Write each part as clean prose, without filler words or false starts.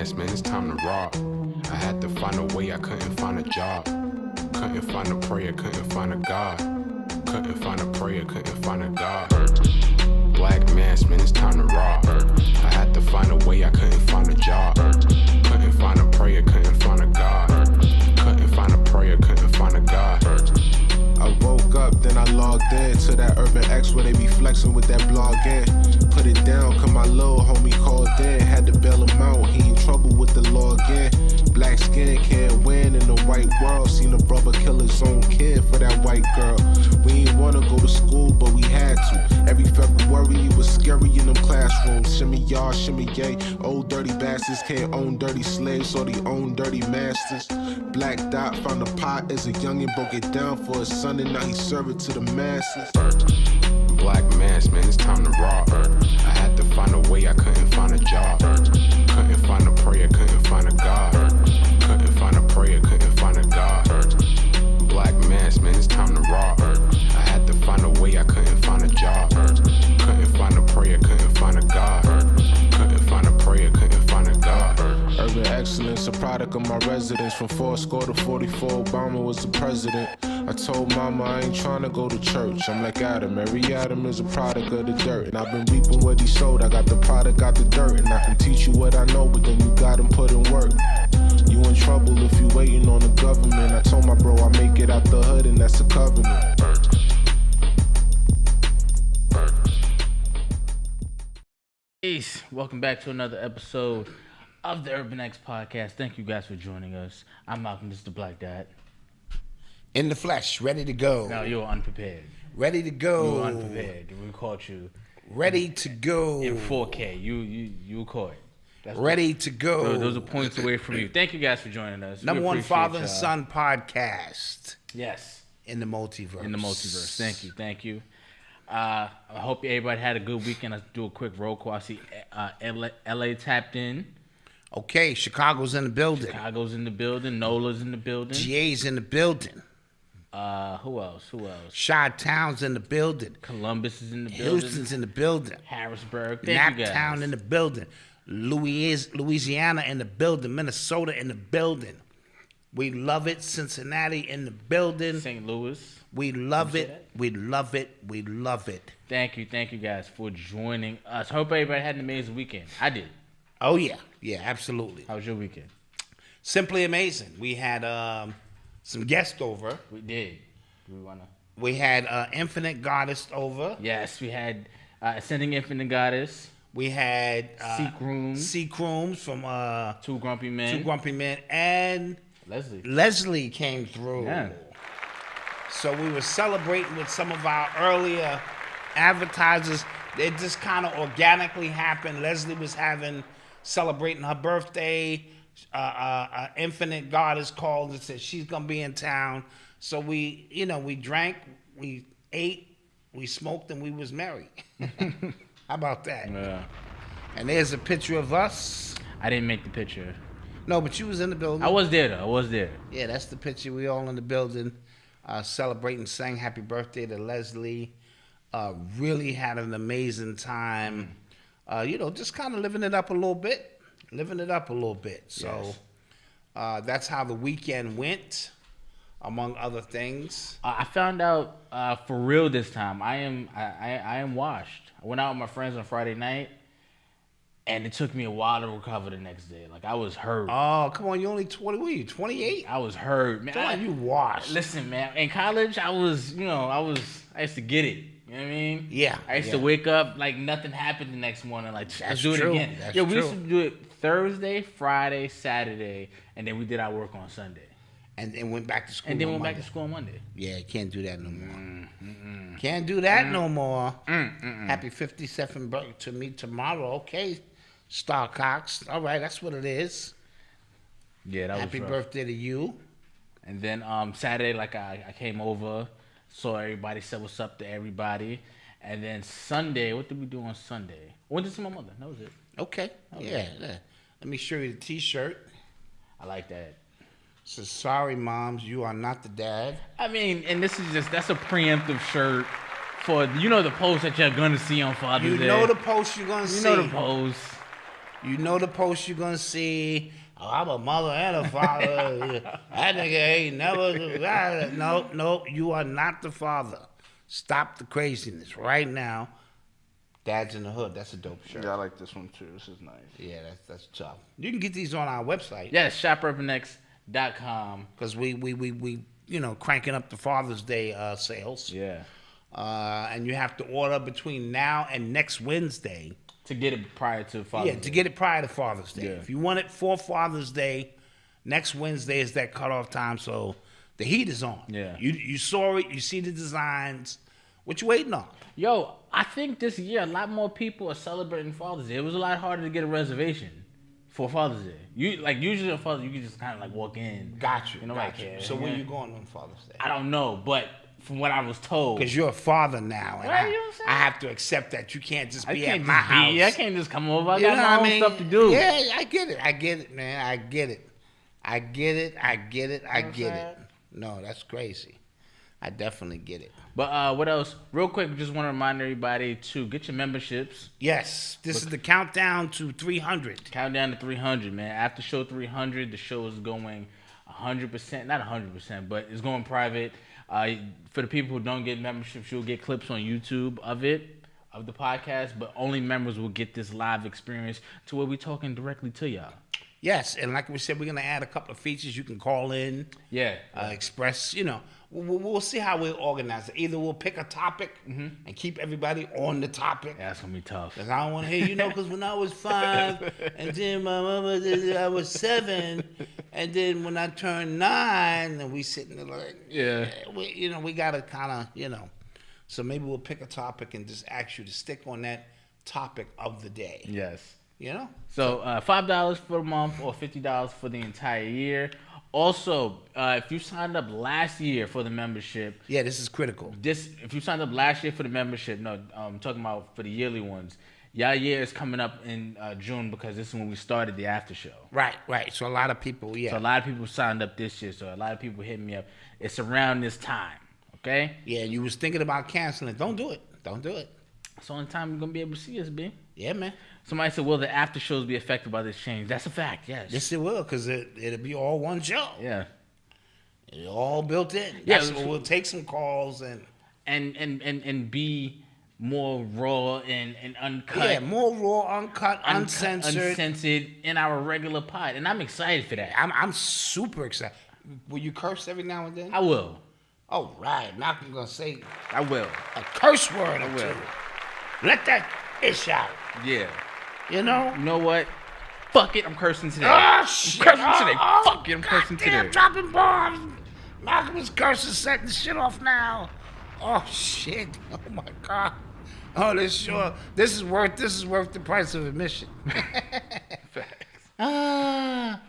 mask, man, it's time to rob. I had to find a way, I couldn't find a job. Couldn't find a prayer, couldn't find a God. Couldn't find a prayer, couldn't find a God. Black mask, man, it's time to rob. I had to find a way, I couldn't find a job. Couldn't find a prayer, couldn't find a God. Couldn't find a prayer, couldn't find a God. I woke up, then I logged in to that Urban X where they be flexing with that blog in. Put it down, cause my little homie called in. Had to bail him out, he in trouble with the law again. Black skin can't win in the white world. Seen a brother kill his own kid for that white girl. We ain't wanna go to school, but we had to. Every February it was scary in them classrooms. Shimmy y'all, shimmy yay. Old dirty bastards can't own dirty slaves, or they own dirty masters. Black Dot found a pot as a youngin', broke it down for his son, and now he serve it to the masses. Black mask, man, it's time to rob. I had to find a way, I couldn't find a job. Couldn't find a prayer, couldn't find a God. Couldn't find a prayer, couldn't find a God. Black mask, man, it's time to rob. I had to find a way, I couldn't find a job. Couldn't find a prayer, couldn't find a God. Couldn't find a prayer, couldn't find a God. Urban excellence, a product of my residence. From 4 to 44, Obama was the president. I told mama I ain't tryna go to church. I'm like Adam, every Adam is a product of the dirt. And I've been reaping what he sowed. I got the product, got the dirt. And I can teach you what I know, but then you gotta put in work. You in trouble if you waiting on the government. I told my bro I make it out the hood, and that's a covenant. Peace. Welcome back to another episode of the Urban X Podcast. Thank you guys for joining us. I'm Malcolm, this is the Black Dot. In the flesh, ready to go. No, you were unprepared. Ready to go. You were unprepared. We caught you. Ready to go. In 4K. You were caught. That's ready to go. Those are points away from you. Thank you guys for joining us. Number one father and son podcast. Yes. In the multiverse. In the multiverse. Thank you. I hope everybody had a good weekend. Let's do a quick roll call. I see LA tapped in. Okay, Chicago's in the building. Nola's in the building. GA's in the building. Who else? Chi-Town's in the building. Columbus is in the building. Houston's in the building. Harrisburg. Thank you guys. Naptown in the building. Louisiana in the building. Minnesota in the building. We love it. Cincinnati in the building. St. Louis. We love it. We love it. We love it. Thank you guys for joining us. Hope everybody had an amazing weekend. I did. Oh yeah, absolutely. How was your weekend? Simply amazing. We had some guests over. We did. We had Infinite Goddess over. Yes, we had Ascending Infinite Goddess. We had Seek Rooms from Two Grumpy Men, and Leslie came through. Yeah. So we were celebrating with some of our earlier advertisers. It just kind of organically happened. Leslie was celebrating her birthday. Infinite Goddess called and said she's gonna be in town. So we drank, we ate, we smoked, and we was merry. How about that? Yeah. And there's a picture of us. I didn't make the picture. No, but you was in the building. I was there, though. Yeah, that's the picture. We all in the building, celebrating, sang happy birthday to Leslie. Really had an amazing time. Just kind of living it up a little bit. So that's how the weekend went, among other things. I found out for real this time. I am washed. I went out with my friends on Friday night, and it took me a while to recover the next day. Like, I was hurt. Oh, come on. You only 20, what are you, 28? I was hurt, man. Come on, you washed. Listen, man. In college, I used to get it. You know what I mean? Yeah. I used to wake up like nothing happened the next morning. Like, let's do it again. That's we used to do it Thursday, Friday, Saturday, and then we did our work on Sunday. And then went back to school. Back to school on Monday. Yeah, can't do that no more. Can't do that no more. Happy 57th birthday to me tomorrow. Okay, Star Cox. All right, that's what it is. Yeah, that Happy was birthday to you. And then Saturday, like I came over, saw everybody, said what's up to everybody. And then Sunday, what did we do on Sunday? I went to see my mother. That was it. Okay. Yeah. Let me show you the T-shirt. I like that. So sorry, moms, you are not the dad. I mean, and that's a preemptive shirt for, the post that you're going to see on Father's Day. You know the post you're going to see. You know the post. You know the post you're gonna see. Oh, I'm a mother and a father. That nigga ain't never. No, you are not the father. Stop the craziness right now. Dad's in the Hood. That's a dope shirt. Yeah, I like this one too. This is nice. Yeah, that's tough. You can get these on our website. Yes, shopurbanx.com. Because we cranking up the Father's Day sales. Yeah. And you have to order between now and next Wednesday. To get it prior to Father's Day. To get it prior to Father's Day. Yeah. If you want it for Father's Day, next Wednesday is that cutoff time, so the heat is on. Yeah. You saw it, you see the designs. What you waiting on? Yo, I think this year a lot more people are celebrating Father's Day. It was a lot harder to get a reservation for Father's Day. Usually on Father's Day, you can just kind of like walk in. Got you. So yeah. where you going on Father's Day? I don't know, but from what I was told. Because you're a father now, and Right, you know what I'm saying? I have to accept that you can't just be at can't my just house. I can't just come over. I You got know my what own I mean? stuff to do. Yeah, I get it, man. I get it. No, that's crazy. I definitely get it. But what else? Real quick, just want to remind everybody to get your memberships. Yes, this is the countdown to 300. Countdown to 300, man. After show 300, the show is going 100%, not 100%, but it's going private. For the people who don't get memberships, you'll get clips on YouTube of the podcast, but only members will get this live experience to where we're talking directly to y'all. Yes, and like we said, we're going to add a couple of features. You can call in, express, we'll see how we'll organize it. Either we'll pick a topic and keep everybody on the topic. Yeah, that's going to be tough. Because I don't want to hear, because when I was 5, and then my mama, I was 7, and then when I turned 9, and we sitting there like, we got to kind of, so maybe we'll pick a topic and just ask you to stick on that topic of the day. Yes. So $5 for the month or $50 for the entire year. Also, if you signed up last year for the membership, this is critical. If you signed up last year for the membership, I'm talking about for the yearly ones. Y'all year is coming up in June because this is when we started the after show. Right. So a lot of people, So a lot of people signed up this year. So a lot of people hit me up. It's around this time. Okay. Yeah, you was thinking about canceling. Don't do it. It's the only time you're gonna be able to see us, B. Yeah, man. Somebody said, will the after shows be affected by this change? That's a fact, yes. Yes, it will, because it'll be all one show. Yeah. It's all built in. Yeah, we'll take some calls and be more raw and uncut. Yeah, more raw, uncut, uncensored. Uncensored in our regular pod. And I'm excited for that. I'm super excited. Will you curse every now and then? I will. Oh, right. Now I'm going to say I will. a curse word or two. Let that ish out. Yeah. You know? You know what? Fuck it, I'm cursing today. Oh, shit. I'm cursing today. Fuck it, I'm cursing today. I'm dropping bombs. Malcolm is cursing, setting shit off now. Oh, shit. Oh, my God. Oh, this is worth the price of admission. Facts.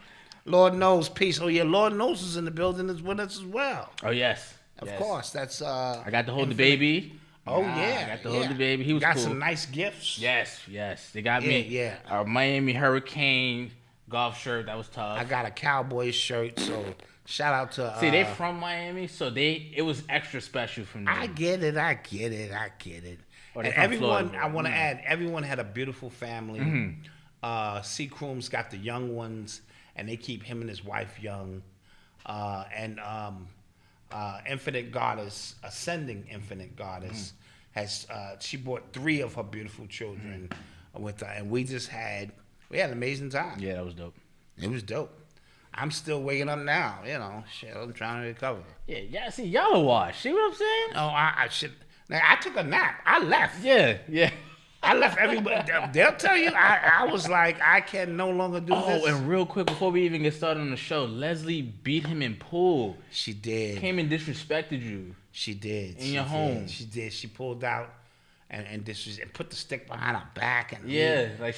Lord knows, peace. Oh, yeah, Lord knows is in the building is with us as well. Oh, yes. Of course. That's I got to hold the baby. Oh, yeah. I got to hold the baby. He was got cool. some nice gifts. Yes. They got me a Miami Hurricane golf shirt. That was tough. I got a Cowboys shirt, so shout out to... See, they from Miami, so it was extra special for me. I get it. Or And they from everyone, Florida. I want to add, everyone had a beautiful family. Seacroom's got the young ones, and they keep him and his wife young. Infinite Goddess, Ascending Infinite Goddess, has she brought 3 of her beautiful children with her, and we had an amazing time. Yeah, that was dope. It was dope. I'm still waking up now, shit, I'm trying to recover. Yeah, see, y'all are washed. See what I'm saying? Oh, I should. Now, I took a nap. I left. Yeah. I left everybody. They'll tell you. I was like, I can no longer do this. Oh, and real quick, before we even get started on the show, Leslie beat him in pool. She did. Came and disrespected you. She did. In your home. She did. She pulled out and put the stick behind her back. And she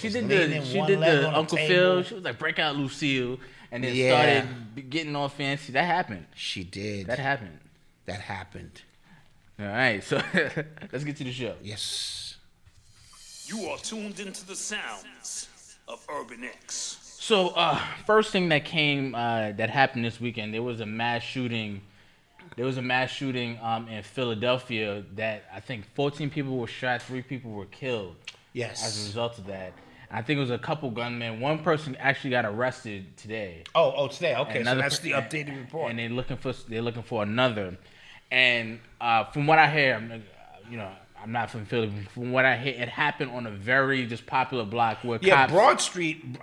was did leaning the one leg on the Uncle table. Phil. She was like, break out Lucille, and then started getting all fancy. That happened. She did. That happened. All right, so let's get to the show. Yes. You are tuned into the sounds of Urban X. So, first thing that happened this weekend, there was a mass shooting. In Philadelphia that I think 14 people were shot, 3 people were killed. Yes. As a result of that, I think it was a couple gunmen. One person actually got arrested today. Today. Okay, so that's the updated report. And they're looking for another. And from what I hear, I'm not from Philly. From what I hear, it happened on a very just popular block where cops. Broad Street.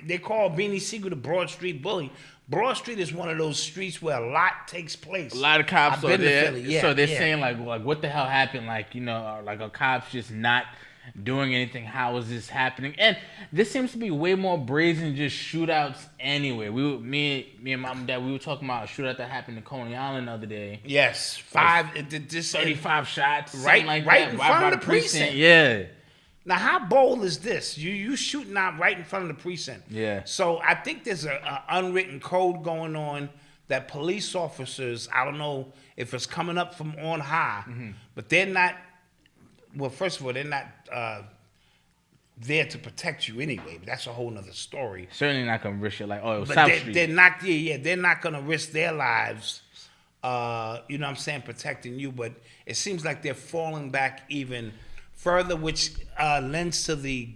They call Beanie Siegel the Broad Street bully. Broad Street is one of those streets where a lot takes place. A lot of cops are there. Yeah, so they're saying like what the hell happened? Like like are cops just not doing anything? How is this happening? And this seems to be way more brazen than just shootouts anyway. Me and mom and dad, we were talking about a shootout that happened in Coney Island the other day. Yes, 35 shots, right in front of the precinct. Yeah. Now, how bold is this? You shooting out right in front of the precinct. Yeah. So I think there's a unwritten code going on that police officers, I don't know if it's coming up from on high, but they're not. Well, first of all, they're not there to protect you anyway. But that's a whole nother story. Certainly not gonna risk it like South Street. They're not. They're not gonna risk their lives. You know what I'm saying, protecting you. But it seems like they're falling back even further, which lends to the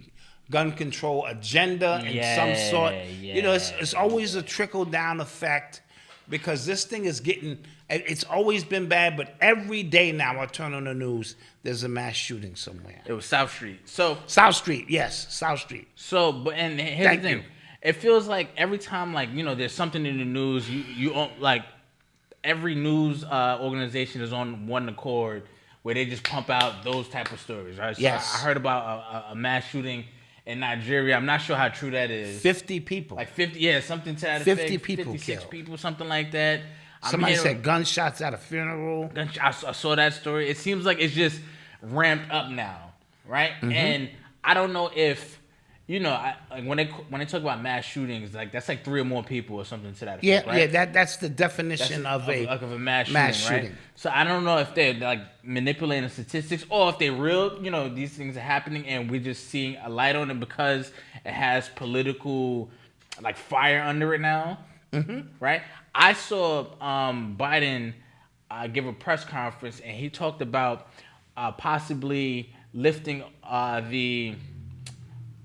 gun control agenda in some sort. Yeah. It's always a trickle down effect because this thing is getting. It's always been bad, but every day now I turn on the news, there's a mass shooting somewhere. It was South Street. So South Street, yes, South Street. So, but and here's the thing, it feels like every time there's something in the news, you like every news organization is on one accord where they just pump out those type of stories, right? So yes. I heard about a mass shooting in Nigeria. I'm not sure how true that is. 50 people. Like 50, something to that 50 effect. people 56 killed. people, something like that. Somebody said gunshots at a funeral. I saw that story. It seems like it's just ramped up now, right? And I don't know if, when they talk about mass shootings, like that's like 3 or more people or something to that effect, right? Yeah, that's the definition of a mass shooting. Right? So I don't know if they're like manipulating statistics or if they're real, these things are happening and we're just seeing a light on it because it has political like fire under it now, right? I saw Biden give a press conference and he talked about possibly lifting the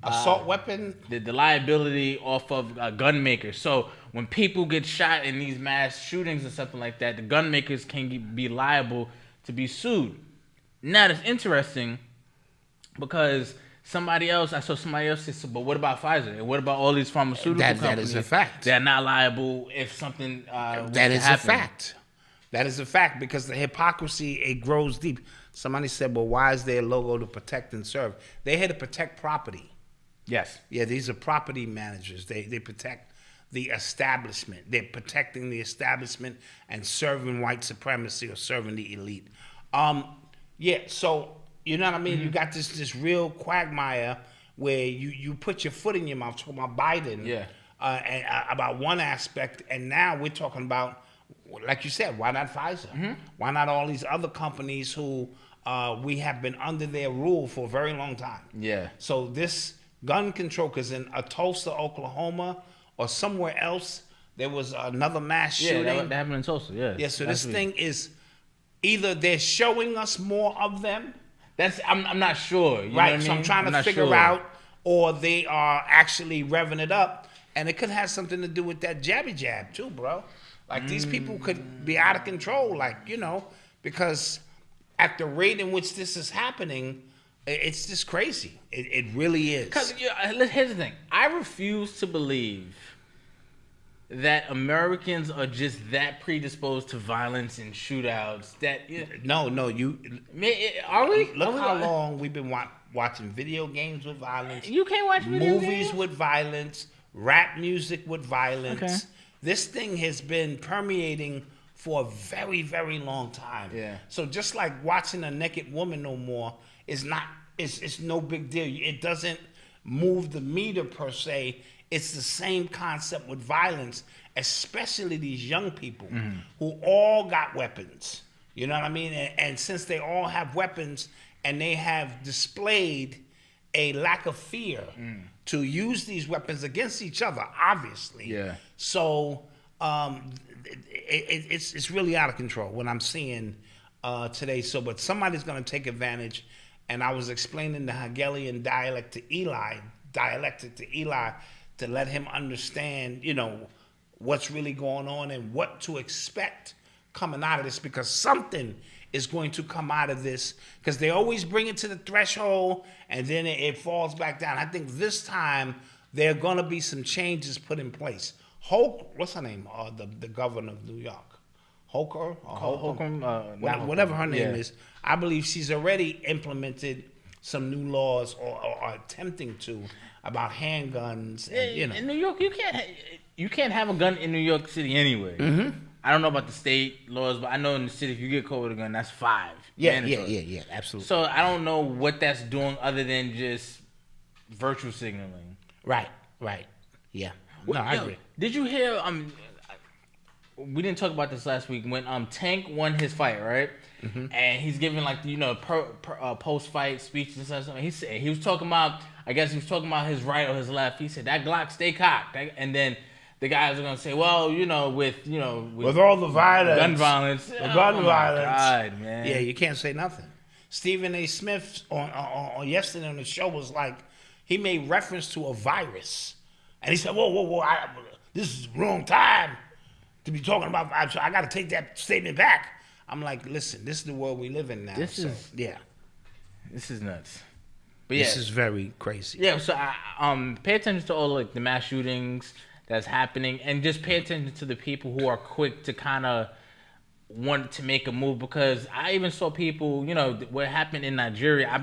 assault weapon, the liability off of gun makers. So when people get shot in these mass shootings and something like that, the gun makers can be liable to be sued. Now that's interesting because I saw somebody else say, but what about Pfizer? And what about all these pharmaceutical companies? That is a fact. They're not liable if something that is a fact. That is a fact because the hypocrisy, it grows deep. Somebody said, well, why is their logo to protect and serve? They had to protect property. Yes. Yeah, these are property managers. They protect the establishment. They're protecting the establishment and serving white supremacy or serving the elite. So, you know what I mean? You got this real quagmire where you put your foot in your mouth talking about Biden and, about one aspect, and now we're talking about, like you said, why not Pfizer? Why not all these other companies who we have been under their rule for a very long time? Yeah. So this gun control, because in Tulsa, Oklahoma, or somewhere else, there was another mass shooting. Yeah, that happened in Tulsa, Yeah, so this thing is either they're showing us more of them. I'm not sure. You right, know what so I mean? I'm trying to figure out, or they are actually revving it up. And it could have something to do with that jabby jab too, bro. Like these people could be out of control, because at the rate in which this is happening, it's just crazy. It really is. Because here's the thing. I refuse to believe that Americans are just that predisposed to violence and shootouts. No, are we? Look how long we've been watching video games with violence. You can't watch video movies games? with violence, rap music with violence. Okay. This thing has been permeating for a very, very long time. Yeah. So just like watching a naked woman no more is not. It's no big deal. It doesn't move the meter per se. It's the same concept with violence, especially these young people who all got weapons. You know what I mean? And since they all have weapons and they have displayed a lack of fear to use these weapons against each other, obviously. Yeah. So it's really out of control what I'm seeing today. So, but somebody's going to take advantage and I was explaining the Hegelian dialectic to Eli to let him understand, what's really going on and what to expect coming out of this, because something is going to come out of this, because they always bring it to the threshold and then it falls back down. I think this time there are going to be some changes put in place. What's her name? The governor of New York. Holcomb, whatever her name is. I believe she's already implemented some new laws or attempting to about handguns. And, In New York, you can't have a gun in New York City anyway. Mm-hmm. I don't know about the state laws, but I know in the city, if you get caught with a gun, that's 5. Yeah, absolutely. So I don't know what that's doing other than just virtual signaling. Right, yeah. No, I agree. Did you hear? We didn't talk about this last week when Tank won his fight, right? Mm-hmm. And he's giving post-fight speeches and stuff. He was talking about. I guess he was talking about his right or his left. He said that Glock stay cocked, and then the guys are gonna say, well, with all the violence, gun violence, violence. God, man. Yeah, you can't say nothing. Stephen A. Smith on yesterday on the show was like, he made reference to a virus, and he said, whoa, this is the wrong time to be talking about. I got to take that statement back. I'm like, listen, this is the world we live in now. This is nuts. But this is very crazy. Yeah, so pay attention to all the mass shootings that's happening, and just pay attention to the people who are quick to kind of want to make a move, because I even saw people, what happened in Nigeria. I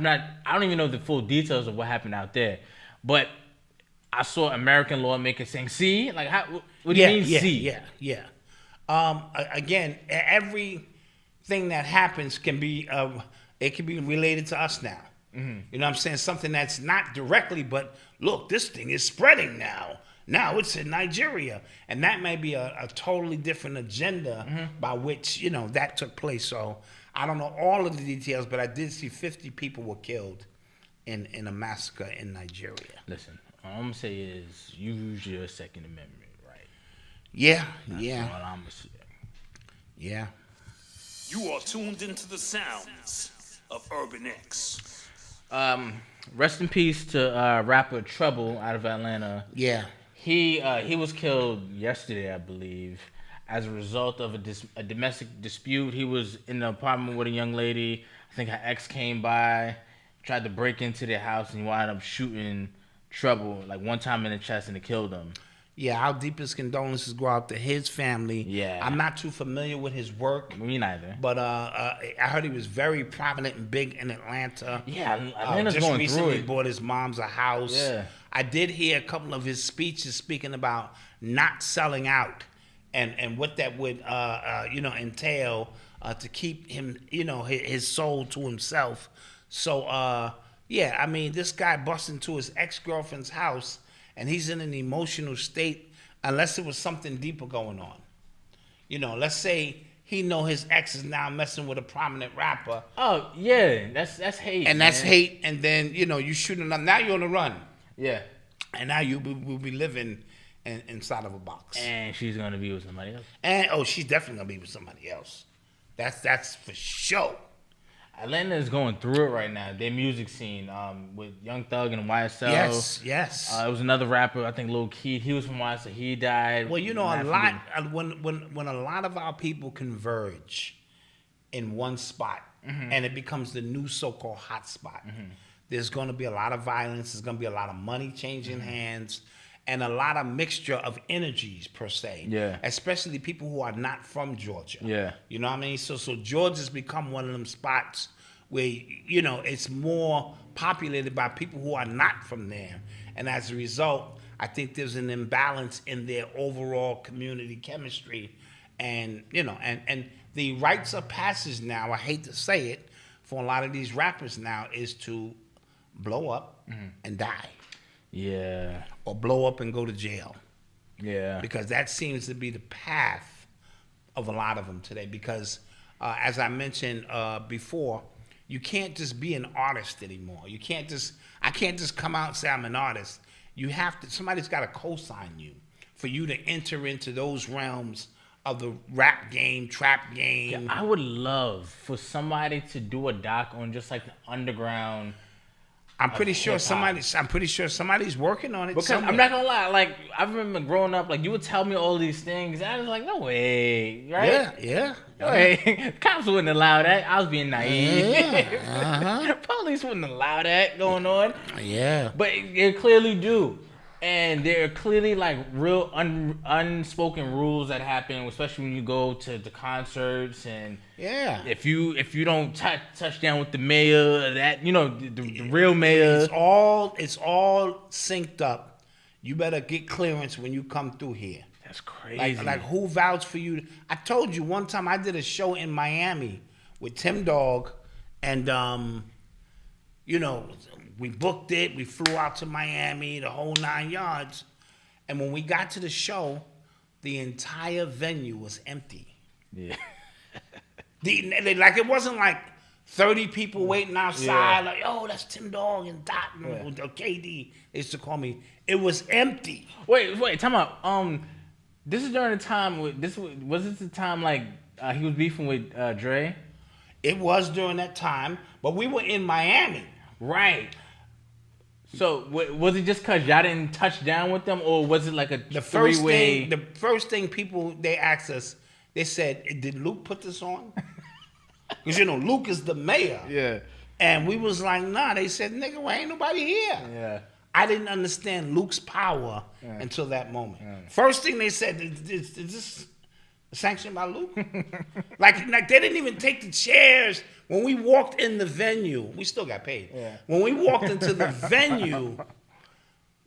don't even know the full details of what happened out there, but I saw American lawmakers saying, "See, what do you mean, see?" Yeah. Again, everything that happens can be related to us now. Mm-hmm. You know what I'm saying? Something that's not directly, but look, this thing is spreading now. Now it's in Nigeria. And that may be a totally different agenda by which, that took place. So I don't know all of the details, but I did see 50 people were killed in a massacre in Nigeria. Listen, all I'm going to say is you use your Second Amendment, right? Yeah. That's all I'm going to say. Yeah. You are tuned into the sounds of Urban X. Rest in peace to rapper Trouble out of Atlanta. Yeah. He was killed yesterday, I believe, as a result of a domestic dispute. He was in the apartment with a young lady. I think her ex came by, tried to break into their house, and he wound up shooting Trouble one time in the chest, and it killed him. Yeah, our deepest condolences go out to his family. Yeah. I'm not too familiar with his work. Me neither. But I heard he was very prominent and big in Atlanta. Yeah, Atlanta's just going recently through it. Bought his mom's a house. Yeah. I did hear a couple of his speeches speaking about not selling out and what that would entail to keep him, his soul to himself. So this guy busts into his ex-girlfriend's house, and he's in an emotional state, unless it was something deeper going on. Let's say he know his ex is now messing with a prominent rapper. Oh yeah, that's hate. And that's hate, and then you shooting up. Now you're on the run. Yeah. And now you will be living inside of a box. And she's gonna be with somebody else. And she's definitely gonna be with somebody else. That's for sure. Atlanta is going through it right now. Their music scene, with Young Thug and YSL. Yes. It was another rapper, I think Lil Keith. He was from YSL. He died. Well, a lot when a lot of our people converge in one spot, and it becomes the new so-called hot spot. There's going to be a lot of violence. There's going to be a lot of money changing hands, and a lot of mixture of energies per se. Yeah. Especially people who are not from Georgia. Yeah. You know what I mean? So Georgia's become one of them spots where it's more populated by people who are not from there, and as a result, I think there's an imbalance in their overall community chemistry, and the rites of passage now. I hate to say it, for a lot of these rappers now is to blow up and die. Yeah. Or blow up and go to jail. Yeah. Because that seems to be the path of a lot of them today. Because as I mentioned before, you can't just be an artist anymore. I can't just come out and say I'm an artist. You have to, somebody's got to co-sign you for you to enter into those realms of the rap game, trap game. I would love for somebody to do a doc on just like the underground. I'm pretty sure hip-hop. somebody's working on it. Because somewhere. I'm not gonna lie, like I remember growing up, like you would tell me all these things, and I was like, no way, right? Yeah. No way. Cops wouldn't allow that. I was being naive. Uh-huh. Police wouldn't allow that going on. Yeah. But they clearly do. And there are clearly like real unspoken rules that happen, especially when you go to the concerts and Yeah. if you don't touch down with the mayor, that the real mayor. It's all synced up. You better get clearance when you come through here. That's crazy. Like who vouched for you? I told you one time I did a show in Miami with Tim Dog, and we booked it. We flew out to Miami, the whole 9 yards. And when we got to the show, the entire venue was empty. Yeah. Like it wasn't like 30 people waiting outside. Yeah. Like, oh, that's Tim Dog and Dot and KD. They used to call me. It was empty. Wait, time out. This is during the time was this the time like he was beefing with Dre? It was during that time, but we were in Miami. Right. So was it just cause y'all didn't touch down with them, or was it like a three-way? The first thing people they asked us, they said, "Did Luke put this on?" Because Luke is the mayor. Yeah. And we was like, "Nah." They said, "Nigga, well, ain't nobody here." Yeah. I didn't understand Luke's power until that moment. First thing they said, "Is this sanctioned by Luke?" like they didn't even take the chairs. When we walked in the venue, we still got paid. Yeah. When we walked into the venue,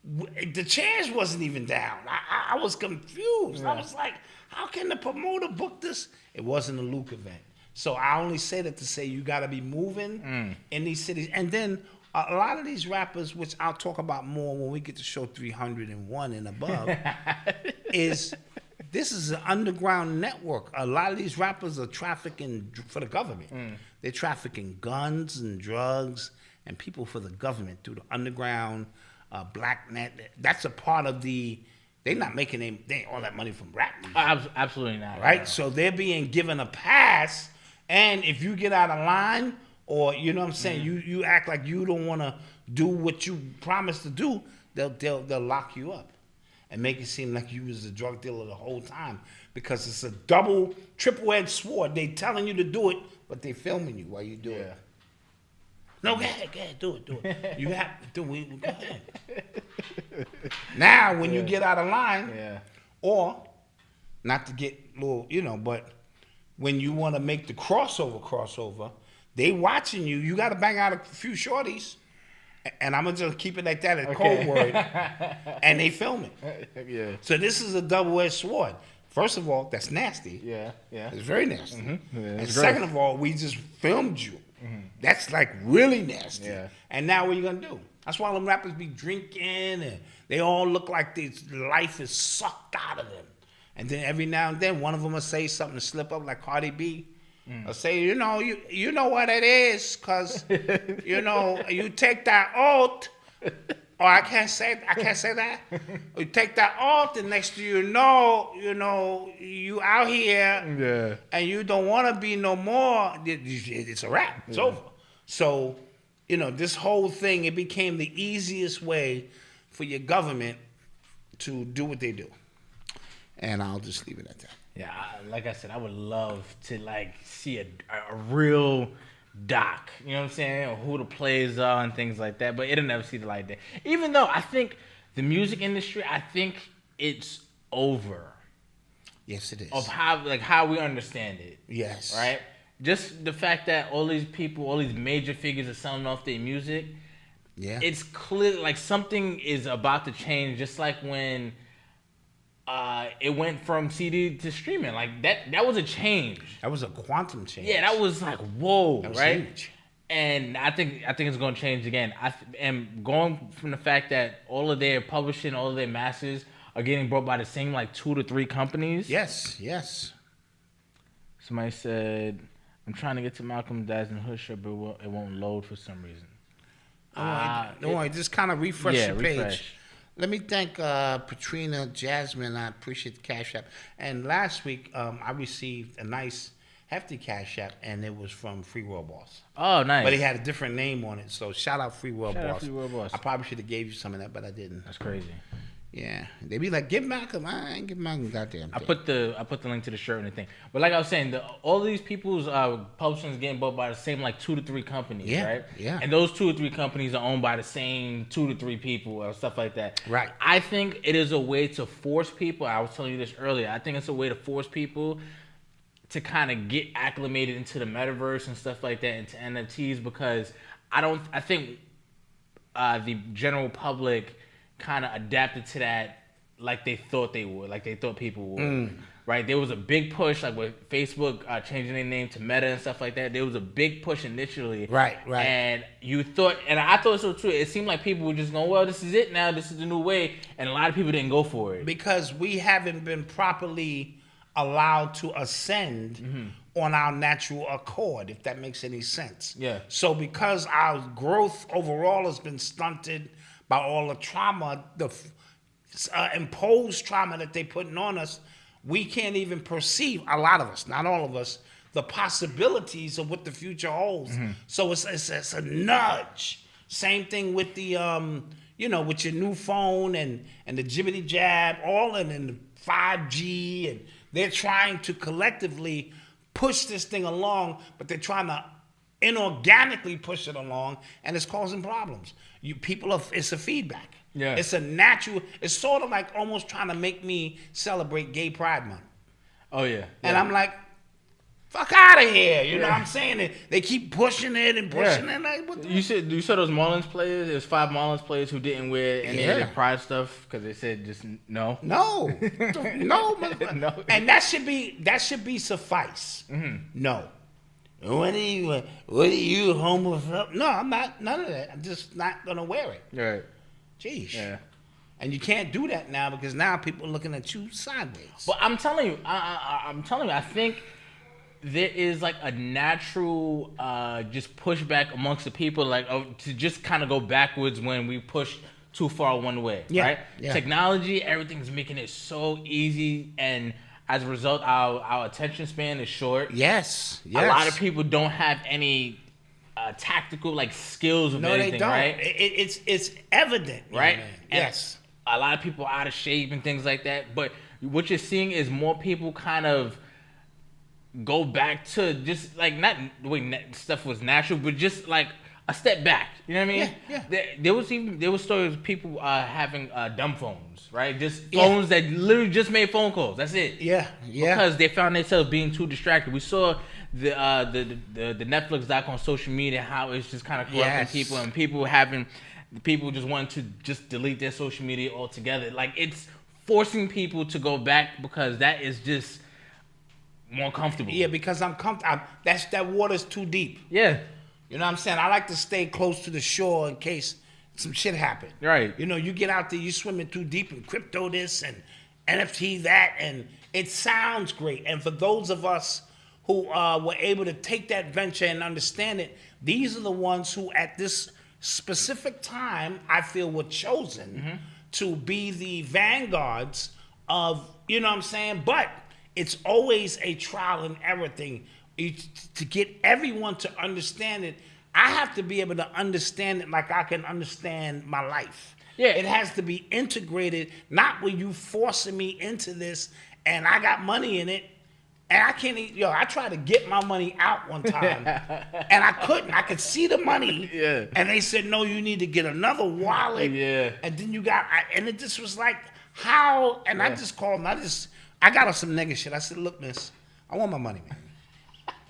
the chairs wasn't even down. I was confused. I was like, how can the promoter book this? It wasn't a Luke event. So I only say that to say you got to be moving in these cities. And then a lot of these rappers, which I'll talk about more when we get to show 301 and above, this is an underground network. A lot of these rappers are trafficking for the government. They're trafficking guns and drugs and people for the government through the underground black net. That's a part of the. They're not making all that money from rap music. Absolutely not. Right? So they're being given a pass, and if you get out of line, or you know what I'm saying, you act like you don't want to do what you promised to do, they'll lock you up and make it seem like you was a drug dealer the whole time, because it's a triple-edged sword. They telling you to do it, but they filming you while you do it. No, go ahead, do it. You have to do it. Go ahead. Now, when you get out of line, or not to get little, but when you want to make the crossover, they watching you. You got to bang out a few shorties, and I'm gonna just keep it like that, a code word, and they film it. Yeah. So this is a double-edged sword. First of all, that's nasty. Yeah. It's very nasty. Yeah, and it's second of all, we just filmed you. That's like really nasty. Yeah. And now what are you gonna do? That's why them rappers be drinking and they all look like life is sucked out of them. And then every now and then one of them will say something to slip up, like Cardi B. Or say, you know what it is, cause you take that oath. Or I can't say that. You take that off, the next thing you know, you out here, and you don't want to be no more. It's a wrap. It's over. So, this whole thing, it became the easiest way for your government to do what they do. And I'll just leave it at that. Yeah, like I said, I would love to see a real doc, you know what I'm saying, or who the players are and things like that, but it'll never see the light of day. Even though I think the music industry, I think it's over. Yes, it is. Of how we understand it. Yes. Right? Just the fact that all these people, all these major figures are selling off their music, it's clear something is about to change, just like when it went from CD to streaming. That was a change. That was a quantum change. Yeah, that was whoa, that was right? Huge. And I think it's going to change again. And going from the fact that all of their publishing, all of their masters are getting brought by the same 2 to 3 companies. Yes. Somebody said, "I'm trying to get to Malcolm Daz and Husher, but it won't load for some reason." Don't worry, just kind of refresh your page. Let me thank Patrina Jasmine. I appreciate the Cash App. And last week, I received a nice, hefty Cash App, and it was from Free World Boss. Oh, nice. But he had a different name on it, so shout out Free World Shout out Boss. Free World Boss. I probably should have gave you some of that, but I didn't. That's crazy. Yeah, they be like, give Malcolm. I ain't give Malcolm goddamn thing. I put the link to the shirt and the thing. But like I was saying, all of these people's publishing is getting bought by the same like 2 to 3 companies, Yeah, right? yeah. And those 2 or 3 companies are owned by the same 2 to 3 people or stuff like that. Right. I think it is a way to force people. I was telling you this earlier. I think it's a way to force people to kind of get acclimated into the metaverse and stuff like that, into NFTs, because I think the general public kind of adapted to that like they thought they would, like they thought people would, right? There was a big push, like with Facebook changing their name to Meta and stuff like that. There was a big push initially, Right. And you thought, and I thought so too. It seemed like people were just going, well, this is it now. This is the new way, and a lot of people didn't go for it Because we haven't been properly allowed to ascend on our natural accord, if that makes any sense. Yeah. So because our growth overall has been stunted by all the trauma, the imposed trauma that they putting on us, we can't even perceive, a lot of us, not all of us, the possibilities of what the future holds. So it's a nudge. Same thing with the with your new phone and the jibbity jab, all in the 5G, and they're trying to collectively push this thing along, but they're trying to inorganically push it along, and it's causing problems. It's a feedback. Yeah. It's a natural, it's sort of like almost trying to make me celebrate Gay Pride Month. Oh yeah. And I'm like, fuck out of here. You know what I'm saying? They keep pushing it and pushing it. Like, what the You saw those Marlins players? There's 5 Marlins players who didn't wear any of their pride stuff because they said just no. No, motherfucker. No. And that should be suffice. No. What are you homophobic? No, I'm not. None of that. I'm just not gonna wear it. Right. Jeez. Yeah. And you can't do that now because now people are looking at you sideways. But I'm telling you, I think there is like a natural just pushback amongst the people, like to just kind of go backwards when we push too far one way, right? Yeah. Technology, everything's making it so easy, and as a result, our attention span is short. Yes. A lot of people don't have any tactical like skills of anything, they don't. right? It's evident, Right? man. And Yes. a lot of people out of shape and things like that. But what you're seeing is more people kind of go back to just like not the way stuff was natural, but just like a step back. You know what I mean? Yeah. There was stories of people having dumb phones, right? Just phones that literally just made phone calls. That's it. Yeah. Because they found themselves being too distracted. We saw the Netflix doc on social media, how it's just kind of corrupting people, and people just want to just delete their social media altogether. Like, it's forcing people to go back because that is just more comfortable. Yeah, because I'm comfortable. That water's too deep. Yeah. You know what I'm saying? I like to stay close to the shore in case some shit happen. Right. You know, you get out there, you swimming too deep in crypto this and NFT that, and it sounds great. And for those of us who were able to take that venture and understand it, these are the ones who at this specific time, I feel, were chosen to be the vanguards of, you know what I'm saying? But it's always a trial and error thing. To get everyone to understand it, I have to be able to understand it like I can understand my life. Yeah. It has to be integrated, not when you forcing me into this and I got money in it and I can't I tried to get my money out one time and I couldn't. I could see the money. Yeah. And they said, no, you need to get another wallet. Yeah. And then and it just was like, how? And I just called them. I got her some nigga shit. I said, look, miss, I want my money, man.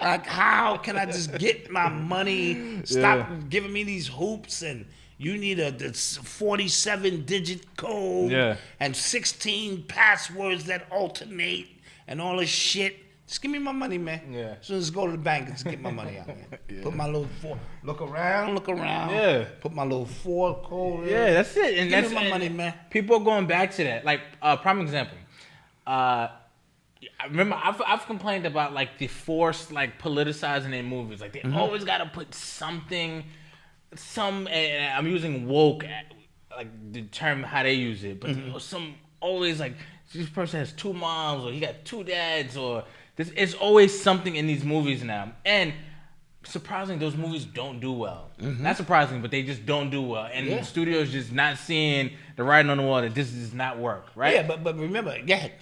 Like, how can I just get my money? Stop giving me these hoops, and you need a 47-digit code and 16 passwords that alternate and all this shit. Just give me my money, man. Yeah. So just go to the bank and just get my money out, man. Put my little look around. Yeah. Put my little 4 code in. Yeah, that's it. And Give that's me my money, man. People are going back to that. Like, prime example. I remember I've complained about like the forced like politicizing in movies. Like they always got to put something, and I'm using woke determine how they use it, but some always like this person has 2 moms, or he got 2 dads, or this. It's always something in these movies now, and surprisingly, those movies don't do well. Not surprising, but they just don't do well, and the studio's just not seeing the writing on the wall that this does not work, right? Yeah, but remember, go ahead.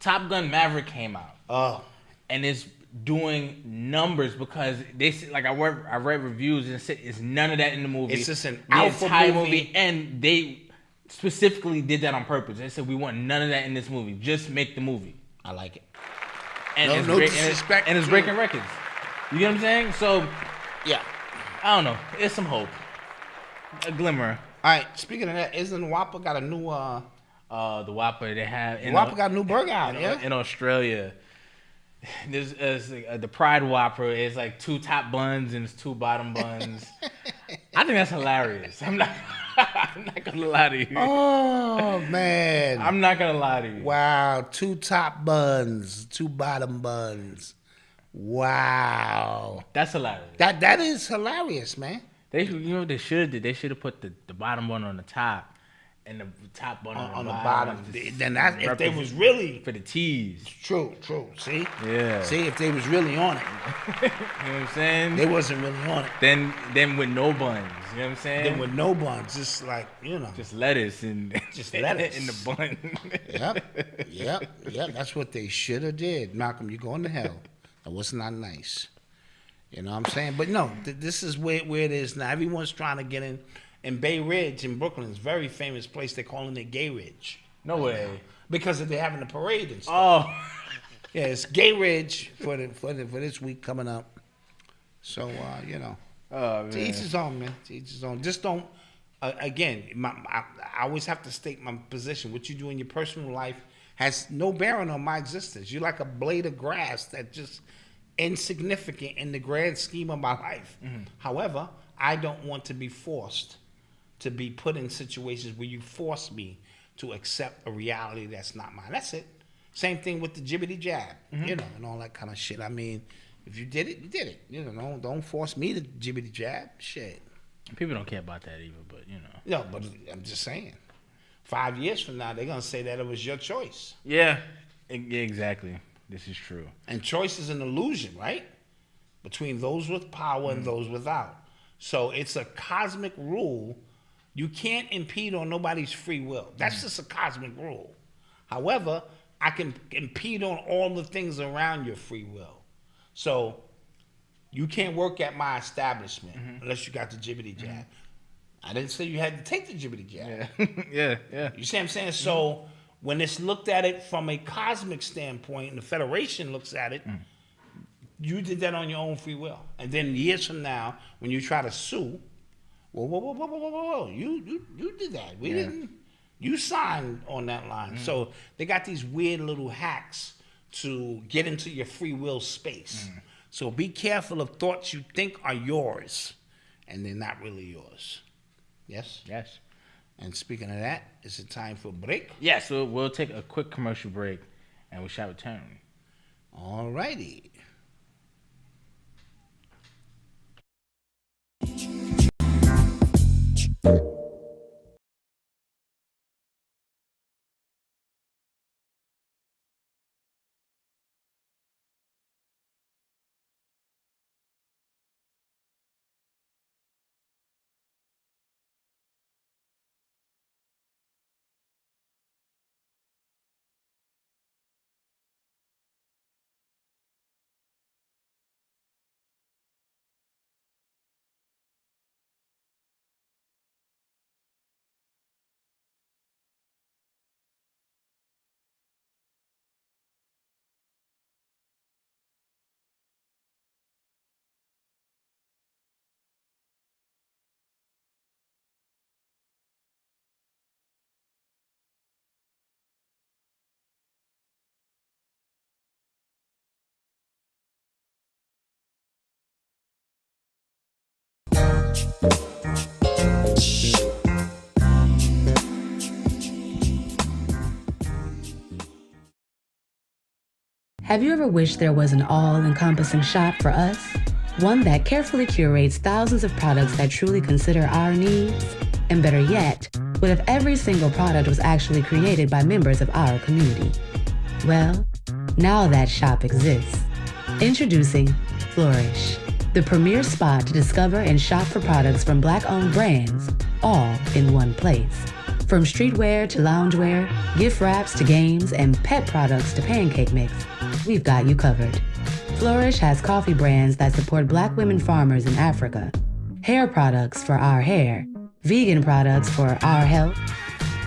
Top Gun Maverick came out. Oh. And it's doing numbers because they like I read reviews and it said it's none of that in the movie. It's just an the alpha entire movie, and they specifically did that on purpose. They said we want none of that in this movie. Just make the movie. I like it. And No- it's no great, disrespect and it's to- breaking records. You get what I'm saying? So Yeah. I don't know. It's some hope, a glimmer. All right. Speaking of that, isn't Whopper got a new? The Whopper they have. Whopper got a new burger out. In Australia. There's the Pride Whopper is like 2 top buns and it's 2 bottom buns. I think that's hilarious. I'm not gonna lie to you. Oh man. I'm not gonna lie to you. Wow. 2 top buns, 2 bottom buns. Wow. That's hilarious. That is hilarious, man. They what they should have did. They should have put the bottom bun on the top and the top bun On on the the bottom. Just Then that if they was really for the tease. true. See? Yeah. See, if they was really on it. You know what I'm saying? They wasn't really on it. Then with no buns. You know what I'm saying? Then with no buns, just like, just lettuce and Just lettuce. in the bun. Yep. That's what they should have did. Malcolm, you're going to hell. That was not nice. You know what I'm saying? But no, this is where it is now. Everyone's trying to get in. In Bay Ridge in Brooklyn, it's a very famous place. They're calling it Gay Ridge. No way. Because they're having a parade and stuff. Oh. Yeah, it's Gay Ridge for this week coming up. So, Oh man. to each his own, man. To each his own. Just don't, again, I always have to state my position. What you do in your personal life has no bearing on my existence. You're like a blade of grass that just insignificant in the grand scheme of my life. However, I don't want to be forced to be put in situations where you force me to accept a reality that's not mine. That's it. Same thing with the jibbity jab, and all that kind of shit. I mean, if you did it, you did it. Don't force me to jibbity jab. Shit. People don't care about that either, but No, but I'm just saying. 5 years from now, they're gonna say that it was your choice. Yeah, exactly. This is true. And choice is an illusion, right? Between those with power and those without. So it's a cosmic rule. You can't impede on nobody's free will. That's just a cosmic rule. However, I can impede on all the things around your free will. So you can't work at my establishment unless you got the jibbity jab. I didn't say you had to take the jibbity jab. Yeah. You see what I'm saying? So when it's looked at it from a cosmic standpoint, and the Federation looks at it, you did that on your own free will. And then years from now, when you try to sue, whoa, you did that. We didn't. You signed on that line. So they got these weird little hacks to get into your free will space. So be careful of thoughts you think are yours, and they're not really yours. Yes? Yes. And speaking of that, is it time for a break? Yeah, so we'll take a quick commercial break and we shall return. All righty. Have you ever wished there was an all-encompassing shop for us? One that carefully curates thousands of products that truly consider our needs? And better yet, What if every single product was actually created by members of our community? Well, now that shop exists. Introducing Flourish, the premier spot to discover and shop for products from Black-owned brands, all in one place. From streetwear to loungewear, gift wraps to games, and pet products to pancake mix, we've got you covered. Flourish has coffee brands that support Black women farmers in Africa, hair products for our hair, vegan products for our health.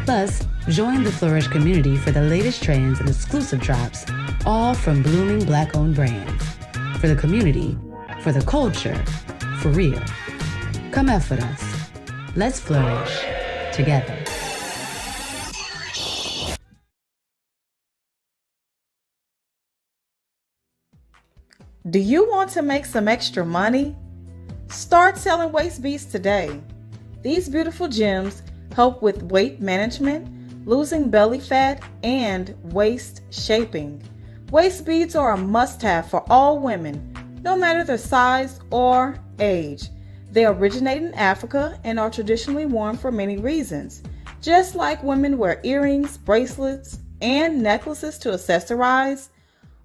Plus, join the Flourish community for the latest trends and exclusive drops, all from blooming Black-owned brands. For the community, for the culture, for real. Come F with us. Let's flourish together. Do you want to make some extra money? Start selling waist beads today. These beautiful gems help with weight management, losing belly fat, and waist shaping. Waist beads are a must-have for all women, no matter their size or age. They originate in Africa and are traditionally worn for many reasons. Just like women wear earrings, bracelets, and necklaces to accessorize,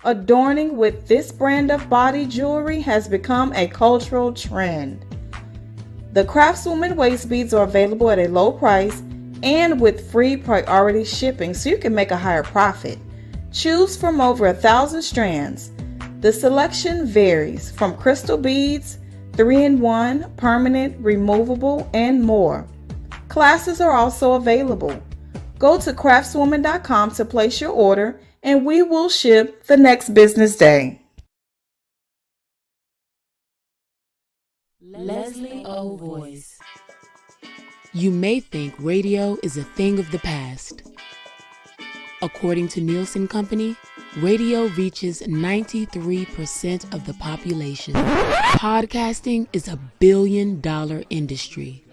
adorning with this brand of body jewelry has become a cultural trend. The CraftsWombman waist beads are available at a low price and with free priority shipping, so you can make a higher profit. Choose from over 1,000 strands. The selection varies from crystal beads, 3-in-1, permanent, removable, and more. Classes are also available. Go to craftswombman.com to place your order, and we will ship the next business day. Leslie O. Voice. You may think radio is a thing of the past. According to Nielsen Company, radio reaches 93% of the population. Podcasting is a billion-dollar industry,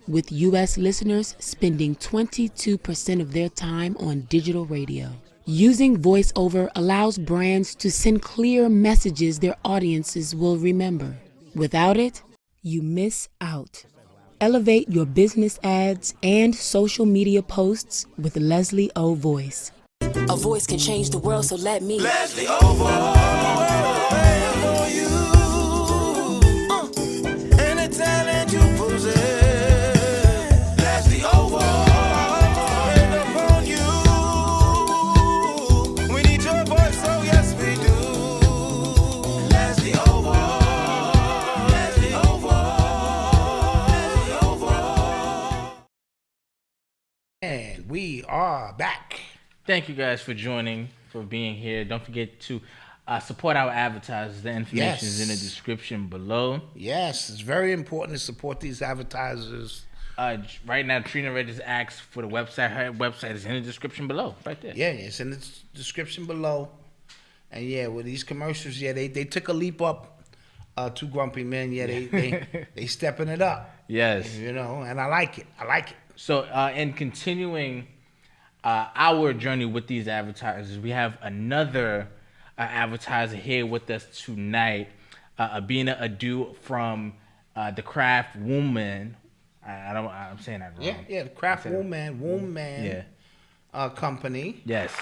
with U.S. listeners spending 22% of their time on digital radio. Using Voiceover allows brands to send clear messages their audiences will remember. Without it, you miss out. Elevate your business ads and social media posts with Leslie O. Voice. A voice can change the world, so let me. Leslie over for you. And the talent you possess. Leslie over and upon you. We need your voice, so yes we do. Leslie over. Leslie over. Leslie over. And we are back. Thank you guys for joining, for being here. Don't forget to support our advertisers. The information is in the description below. Yes, it's very important to support these advertisers. Right now, Trina Red just asked for the website. Her website is in the description below, right there. Yeah, it's in the description below. And yeah, with these commercials, yeah, they took a leap up. Two grumpy men, yeah, they stepping it up. Yes. You know, and I like it. So, in continuing our journey with these advertisers, we have another advertiser here with us tonight, Abina Adu from the CraftsWombman. I'm saying that wrong. Yeah, the CraftsWombman company. Yes.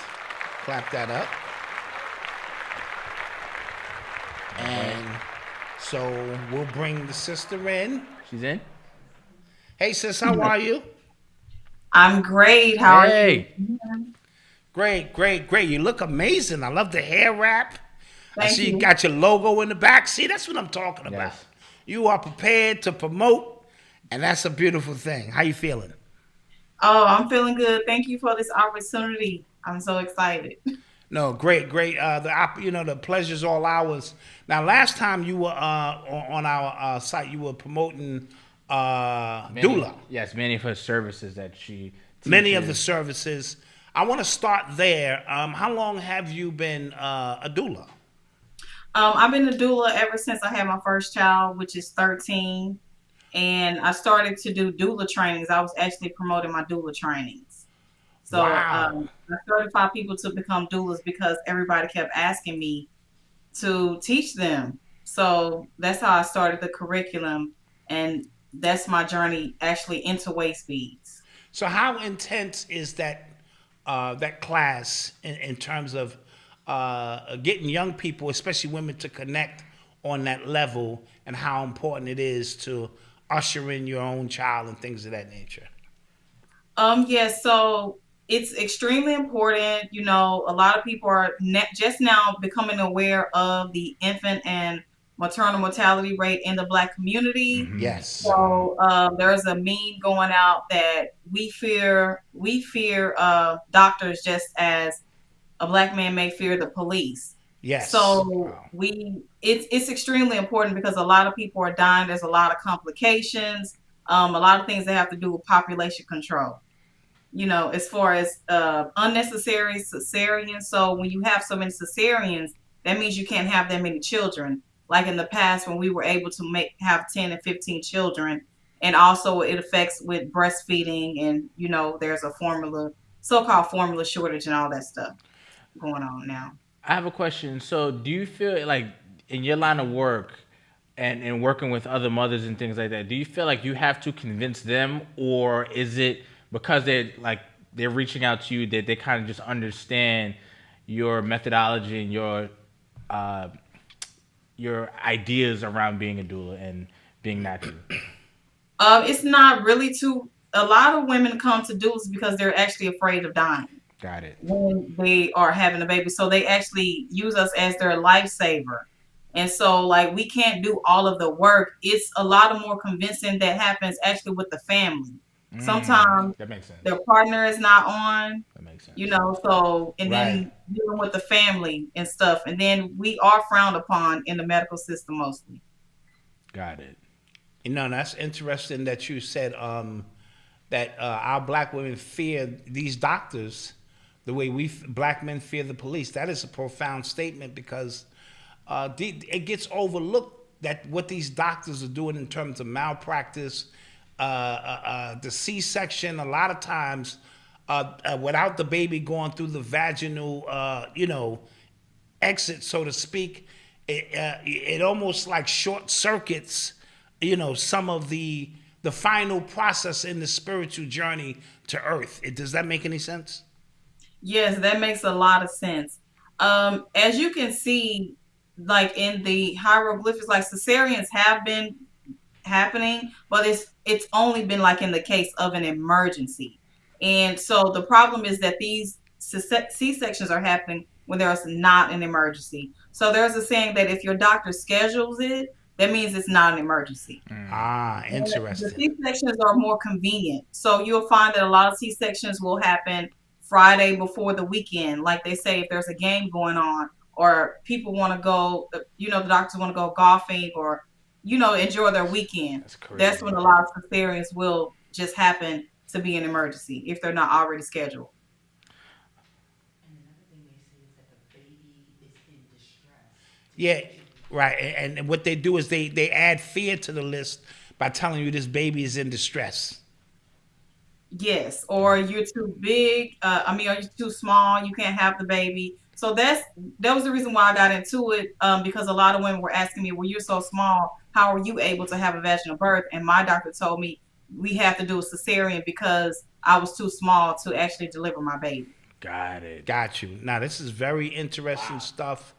Clap that up. And so we'll bring the sister in. She's in. Hey, sis, how are you? I'm great. How are you? Great. You look amazing. I love the hair wrap. I see you. You got your logo in the back. See, that's what I'm talking about. Yes. You are prepared to promote, and that's a beautiful thing. How you feeling? Oh, I'm feeling good. Thank you for this opportunity. I'm so excited. No, great. The pleasure's all ours. Now, last time you were on our site, you were promoting Doula. Yes, many of her services that she teaches. Many of the services. I want to start there. How long have you been a doula? I've been a doula ever since I had my first child, which is 13. And I started to do doula trainings. I was actually promoting my doula trainings. So wow. I certified people to become doulas because everybody kept asking me to teach them. So that's how I started the curriculum. And that's my journey actually into waist beads. So how intense is that class in terms of getting young people, especially women, to connect on that level, and how important it is to usher in your own child and things of that nature? Yes, so it's extremely important. You know, a lot of people are just now becoming aware of the infant and maternal mortality rate in the Black community. Yes. So there's a meme going out that we fear doctors just as a Black man may fear the police. Yes. So it's extremely important because a lot of people are dying. There's a lot of complications, a lot of things that have to do with population control. You know, as far as unnecessary cesareans. So when you have so many cesareans, that means you can't have that many children. Like in the past, when we were able to have 10 and 15 children, and also it affects with breastfeeding, and you know, there's a so-called formula shortage and all that stuff going on now. I have a question. So, do you feel like in your line of work and working with other mothers and things like that, do you feel like you have to convince them, or is it because they're reaching out to you that they kind of just understand your methodology and your ideas around being a doula and being natural? It's not really a lot of women come to doulas because they're actually afraid of dying. Got it. When they are having a baby. So they actually use us as their lifesaver. And so like we can't do all of the work. It's a lot of more convincing that happens actually with the family. Sometimes that makes sense. Their partner is not on. That makes sense. You know, so and then dealing with the family and stuff. And then we are frowned upon in the medical system mostly. Got it. You know, that's interesting that you said that our Black women fear these doctors the way Black men fear the police. That is a profound statement, because it gets overlooked that what these doctors are doing in terms of malpractice, the C-section, a lot of times without the baby going through the vaginal, exit, so to speak, it almost like short circuits, some of the final process in the spiritual journey to earth. Does that make any sense? Yes, that makes a lot of sense. As you can see, like in the hieroglyphics, like cesareans have been happening, but it's only been like in the case of an emergency. And so the problem is that these C-sections are happening when there's not an emergency. So there's a saying that if your doctor schedules it, that means it's not an emergency. Interesting. The C-sections are more convenient. So you'll find that a lot of C-sections will happen Friday before the weekend. Like they say, if there's a game going on, or people want to go, the doctors want to go golfing, or, enjoy their weekend. That's when a lot of cesareans will just happen to be an emergency if they're not already scheduled. And another thing they say is that the baby is in distress. Yeah, right. And what they do is they add fear to the list by telling you this baby is in distress. Yes, or you're too big. Or you're too small. You can't have the baby. So that was the reason why I got into it, because a lot of women were asking me, well, you're so small, how are you able to have a vaginal birth? And my doctor told me we have to do a cesarean because I was too small to actually deliver my baby. Got it. Got you. Now, this is very interesting stuff,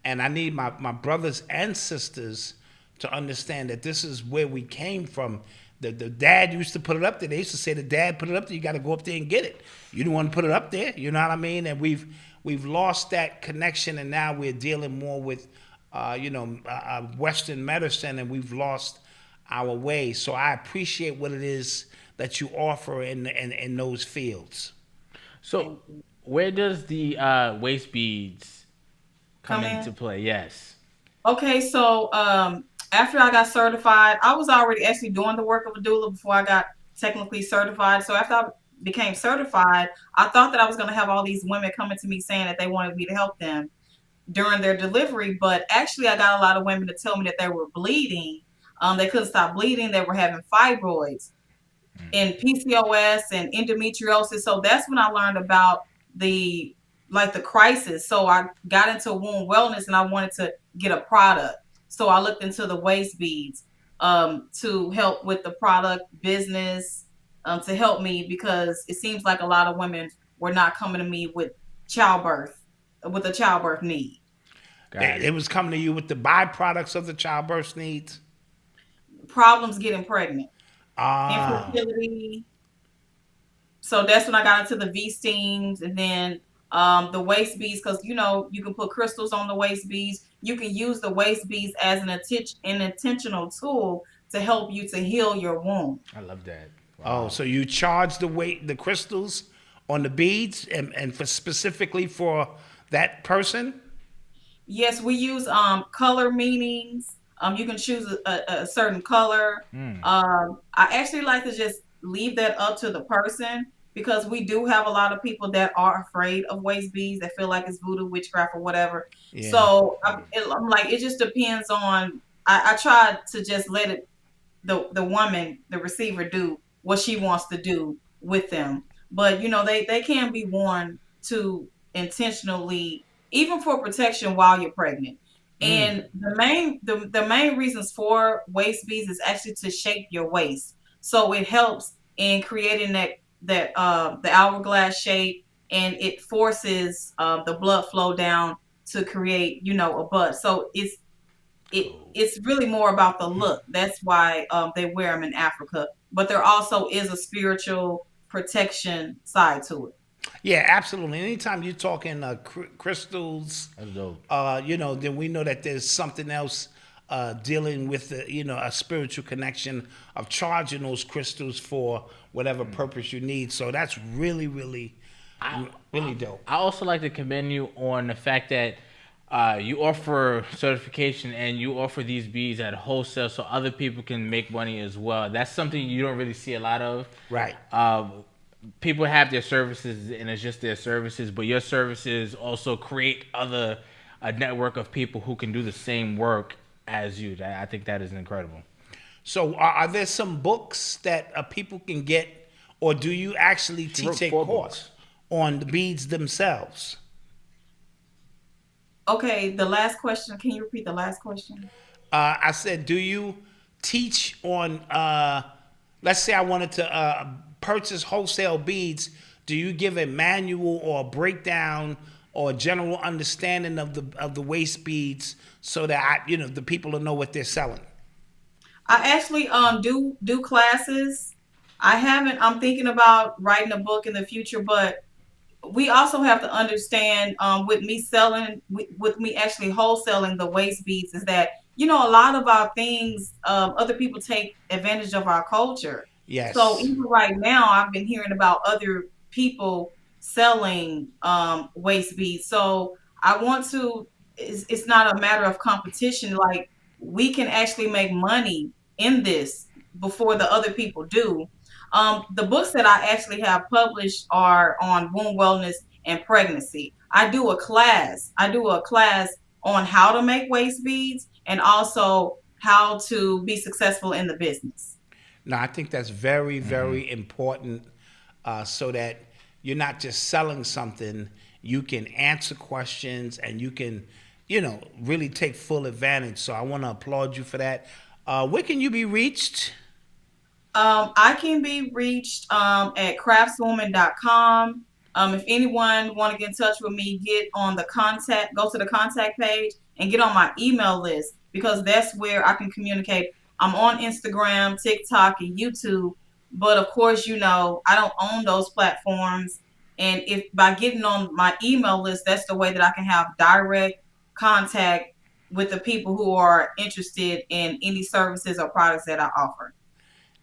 and I need my brothers and sisters to understand that this is where we came from. The dad used to put it up there. They used to say the dad put it up there. You got to go up there and get it. You don't want to put it up there. You know what I mean? And we've lost that connection, and now we're dealing more with, Western medicine, and we've lost our way. So I appreciate what it is that you offer in those fields. So where does the waist beads come into play? Yes. Okay, so after I got certified, I was already actually doing the work of a doula before I got technically certified. So after I became certified, I thought that I was going to have all these women coming to me saying that they wanted me to help them during their delivery. But actually, I got a lot of women to tell me that they were bleeding. They couldn't stop bleeding. They were having fibroids and PCOS and endometriosis. So that's when I learned about the crisis. So I got into womb wellness, and I wanted to get a product. So I looked into the waist beads to help with the product business to help me, because it seems like a lot of women were not coming to me with a childbirth need. It was coming to you with the byproducts of the childbirth needs. Problems getting pregnant, Ah, infertility. So that's when I got into the V steams, and then the waist beads, because you can put crystals on the waist beads. You can use the waist beads as an intentional tool to help you to heal your womb. I love that. oh, so you charge the crystals on the beads, and for specifically for that person. Yes, we use color meanings. You can choose a certain color. I actually like to just leave that up to the person, because we do have a lot of people that are afraid of waist beads, that feel like it's voodoo, witchcraft, or whatever. Yeah. So I'm like, it just depends on. I try to just let it the woman, the receiver, do what she wants to do with them. But they can be worn to intentionally, even for protection while you're pregnant. And the main reasons for waist beads is actually to shape your waist. So it helps in creating the hourglass shape, and it forces the blood flow down to create a butt. So it's really more about the look. That's why they wear them in Africa. But there also is a spiritual protection side to it. Yeah, absolutely. Anytime you're talking crystals, That's dope. then we know that there's something else dealing with a spiritual connection of charging those crystals for whatever purpose you need. So that's really, really, really dope. I also like to commend you on the fact that you offer certification and you offer these beads at wholesale so other people can make money as well. That's something you don't really see a lot of. Right. People have their services and it's just their services, but your services also create a network of people who can do the same work as you. I think that is incredible. So are there some books that people can get, or do you actually teach a course on the beads themselves? Okay, the last question. Can you repeat the last question? I said, do you teach on, let's say I wanted to purchase wholesale beads, do you give a manual or a breakdown or a general understanding of the waist beads so that the people will know what they're selling? I actually do classes. I'm thinking about writing a book in the future, but we also have to understand with me actually wholesaling the waist beads is that a lot of our things, other people take advantage of our culture. Yes. So even right now, I've been hearing about other people selling waist beads. So I want to. It's not a matter of competition. Like, we can actually make money in this before the other people do. The books that I actually have published are on womb wellness and pregnancy. I do a class on how to make waist beads and also how to be successful in the business. No, I think that's very, very important, so that you're not just selling something. You can answer questions and you can, really take full advantage. So I want to applaud you for that. Where can you be reached? I can be reached at CraftsWombman.com. If anyone want to get in touch with me, go to the contact page and get on my email list, because that's where I can communicate. I'm on Instagram, TikTok, and YouTube, but of course, I don't own those platforms. And if by getting on my email list, that's the way that I can have direct contact with the people who are interested in any services or products that I offer.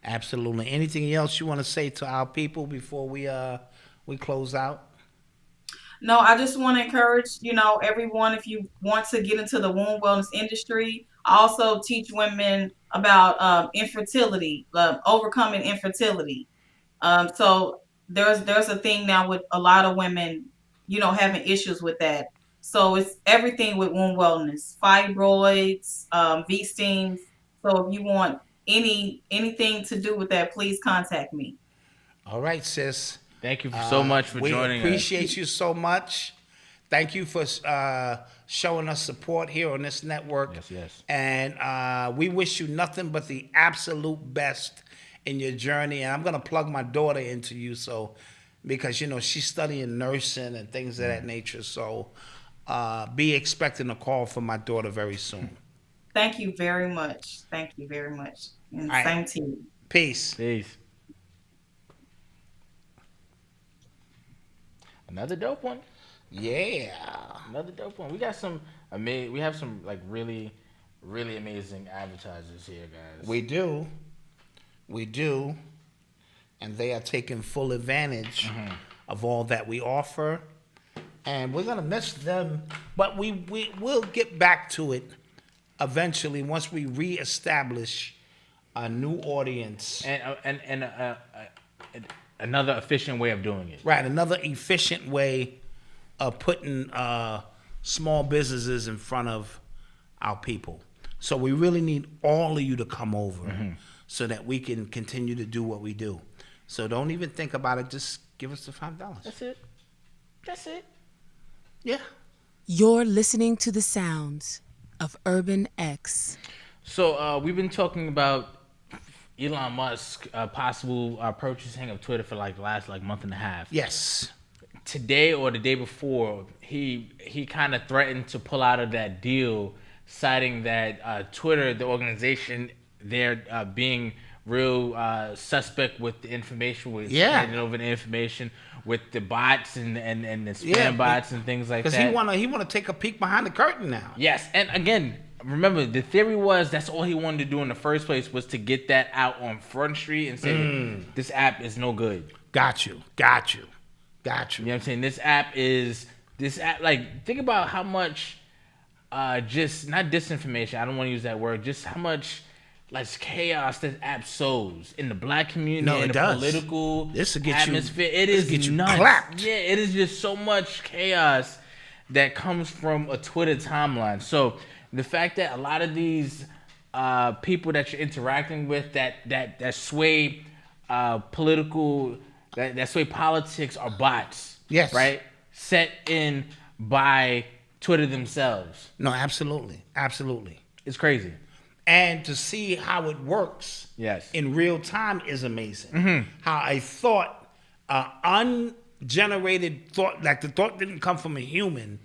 Absolutely. Anything else you want to say to our people before we close out? No, I just want to encourage, everyone, if you want to get into the womb wellness industry. I also teach women about infertility, overcoming infertility. So there's a thing now with a lot of women, having issues with that. So it's everything with womb wellness, fibroids, V-steams. So if you want anything to do with that, please contact me. All right, sis. Thank you so much for joining us. We appreciate you so much. Thank you for showing us support here on this network. Yes. And we wish you nothing but the absolute best in your journey. And I'm gonna plug my daughter into you, so because she's studying nursing and things of that nature. So be expecting a call from my daughter very soon. Thank you very much. Thank you very much. And All right. same to you. Peace. Peace. Another dope one. Yeah. Another dope one. We got some we have some like really, really amazing advertisers here, guys. We do. And they are taking full advantage of all that we offer. And we're going to miss them. But we'll get back to it eventually once we reestablish a new audience. And another efficient way of doing it. Right. Another efficient way of putting small businesses in front of our people. So we really need all of you to come over so that we can continue to do what we do. So don't even think about it. Just give us the $5. That's it. Yeah. You're listening to the sounds of Urban X. So we've been talking about Elon Musk possible purchasing of Twitter for like the last month and a half. Yes. Today or the day before, he kind of threatened to pull out of that deal, citing that Twitter, the organization, they're being real suspect with the information, with handing over the information, with the bots and the spam bots and things like that. Because he want to take a peek behind the curtain now. Yes, and again, remember the theory was that's all he wanted to do in the first place was to get that out on Front Street and say this app is no good. Got you. You know what I'm saying? This app, like, think about how much, just, not disinformation, I don't want to use that word, just how much, like, chaos this app sows in the black community, in the political atmosphere. It is nuts. Clapped. Yeah, it is just so much chaos that comes from a Twitter timeline. So, the fact that a lot of these people that you're interacting with that sway political... That sway politics are bots. Yes. Right? Set in by Twitter themselves. No, absolutely. It's crazy. And to see how it works in real time is amazing. How a thought, ungenerated thought, like the thought didn't come from a human,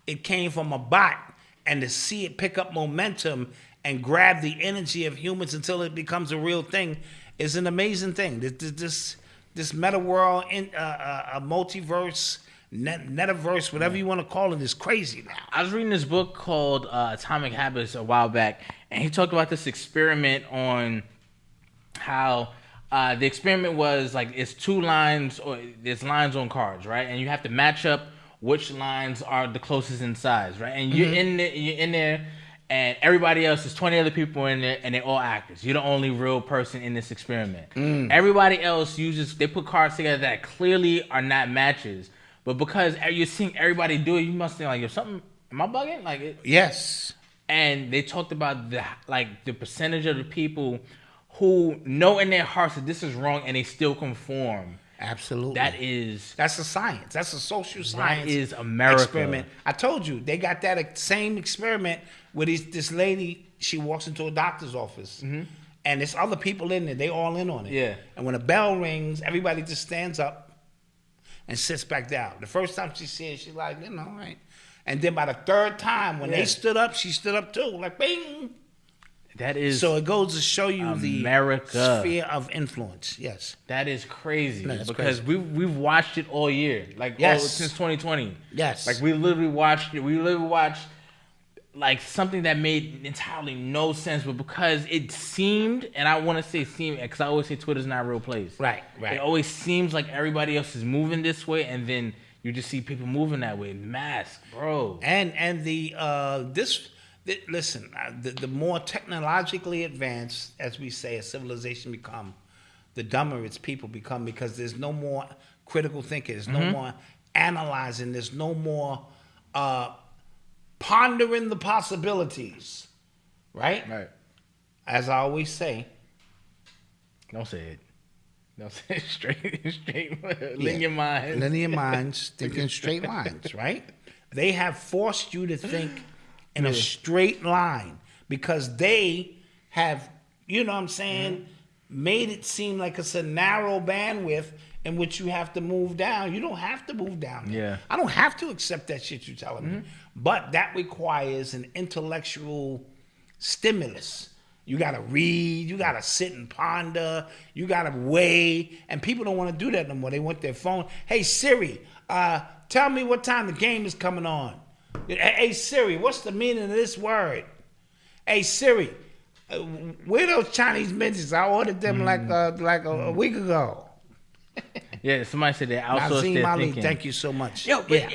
it came from a bot, and to see it pick up momentum and grab the energy of humans until it becomes a real thing is an amazing thing. This meta world, a multiverse, netaverse, whatever you want to call it, is crazy now. I was reading this book called Atomic Habits a while back, and he talked about this experiment on how the experiment was like it's two lines, or there's lines on cards, right? And you have to match up which lines are the closest in size, right? And you're in there. And everybody else, there's 20 other people in there, and they're all actors. You're the only real person in this experiment. Everybody else they put cards together that clearly are not matches. But because you're seeing everybody do it, you must think, like, am I bugging? Yes. And they talked about the percentage of the people who know in their hearts that this is wrong and they still conform. Absolutely. That's a science. That's a social science. That is America. Experiment. I told you, they got that same experiment with this lady. She walks into a doctor's office, and there's other people in there. They all in on it. Yeah. And when a bell rings, everybody just stands up and sits back down. The first time she said it, she's like, right. And then by the third time, when they stood up, she stood up too. Like, bing. That is so it goes to show you America. The sphere of influence. Yes, that is crazy because crazy. we've watched it all year, since 2020. Yes, like we literally watched it. We literally watched like something that made entirely no sense, but because it seemed, and I want to say seemed, because I always say Twitter's not a real place. Right. It always seems like everybody else is moving this way, and then you just see people moving that way. Mask, bro. And listen, the more technologically advanced, as we say, a civilization become, the dumber its people become, because there's no more critical thinking, there's no more analyzing, there's no more pondering the possibilities, right? Right. As I always say. Don't say it. Don't say it straight. Linear minds. Linear minds thinking straight lines, right? They have forced you to think in a straight line because they have, you know what I'm saying, made it seem like it's a narrow bandwidth in which you have to move down. You don't have to move down there. Yeah. I don't have to accept that shit you're telling me. But that requires an intellectual stimulus. You got to read. You got to sit and ponder. You got to weigh. And people don't want to do that no more. They want their phone. Hey, Siri, tell me what time the game is coming on. Hey, Siri, what's the meaning of this word? Hey, Siri, where those Chinese mints? I ordered them like a week ago. Yeah, somebody said they outsourced Nazim their Ali, thinking. thank you so much. Yo, but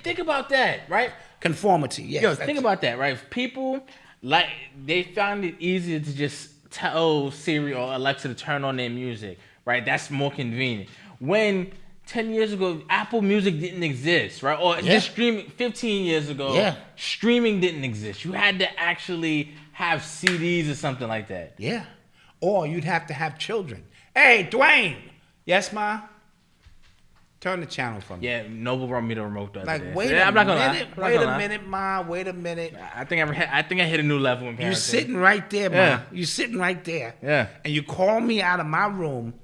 think about that, right? Conformity, yes. Yo, think about that, right? People, like, they found it easier to just tell Siri or Alexa to turn on their music, right? That's more convenient. When 10 years ago, Apple Music didn't exist, right? Or just streaming, 15 years ago, streaming didn't exist. You had to actually have CDs or something like that. Yeah. Or you'd have to have children. Hey, Dwayne. Yes, Ma? Turn the channel for me. Yeah, Noble brought me the remote the other day. Wait I'm not gonna lie. wait a minute, Ma. Wait a minute. I think I hit a new level in parenting. You're sitting right there, Ma. You're sitting right there. Yeah. And you call me out of my room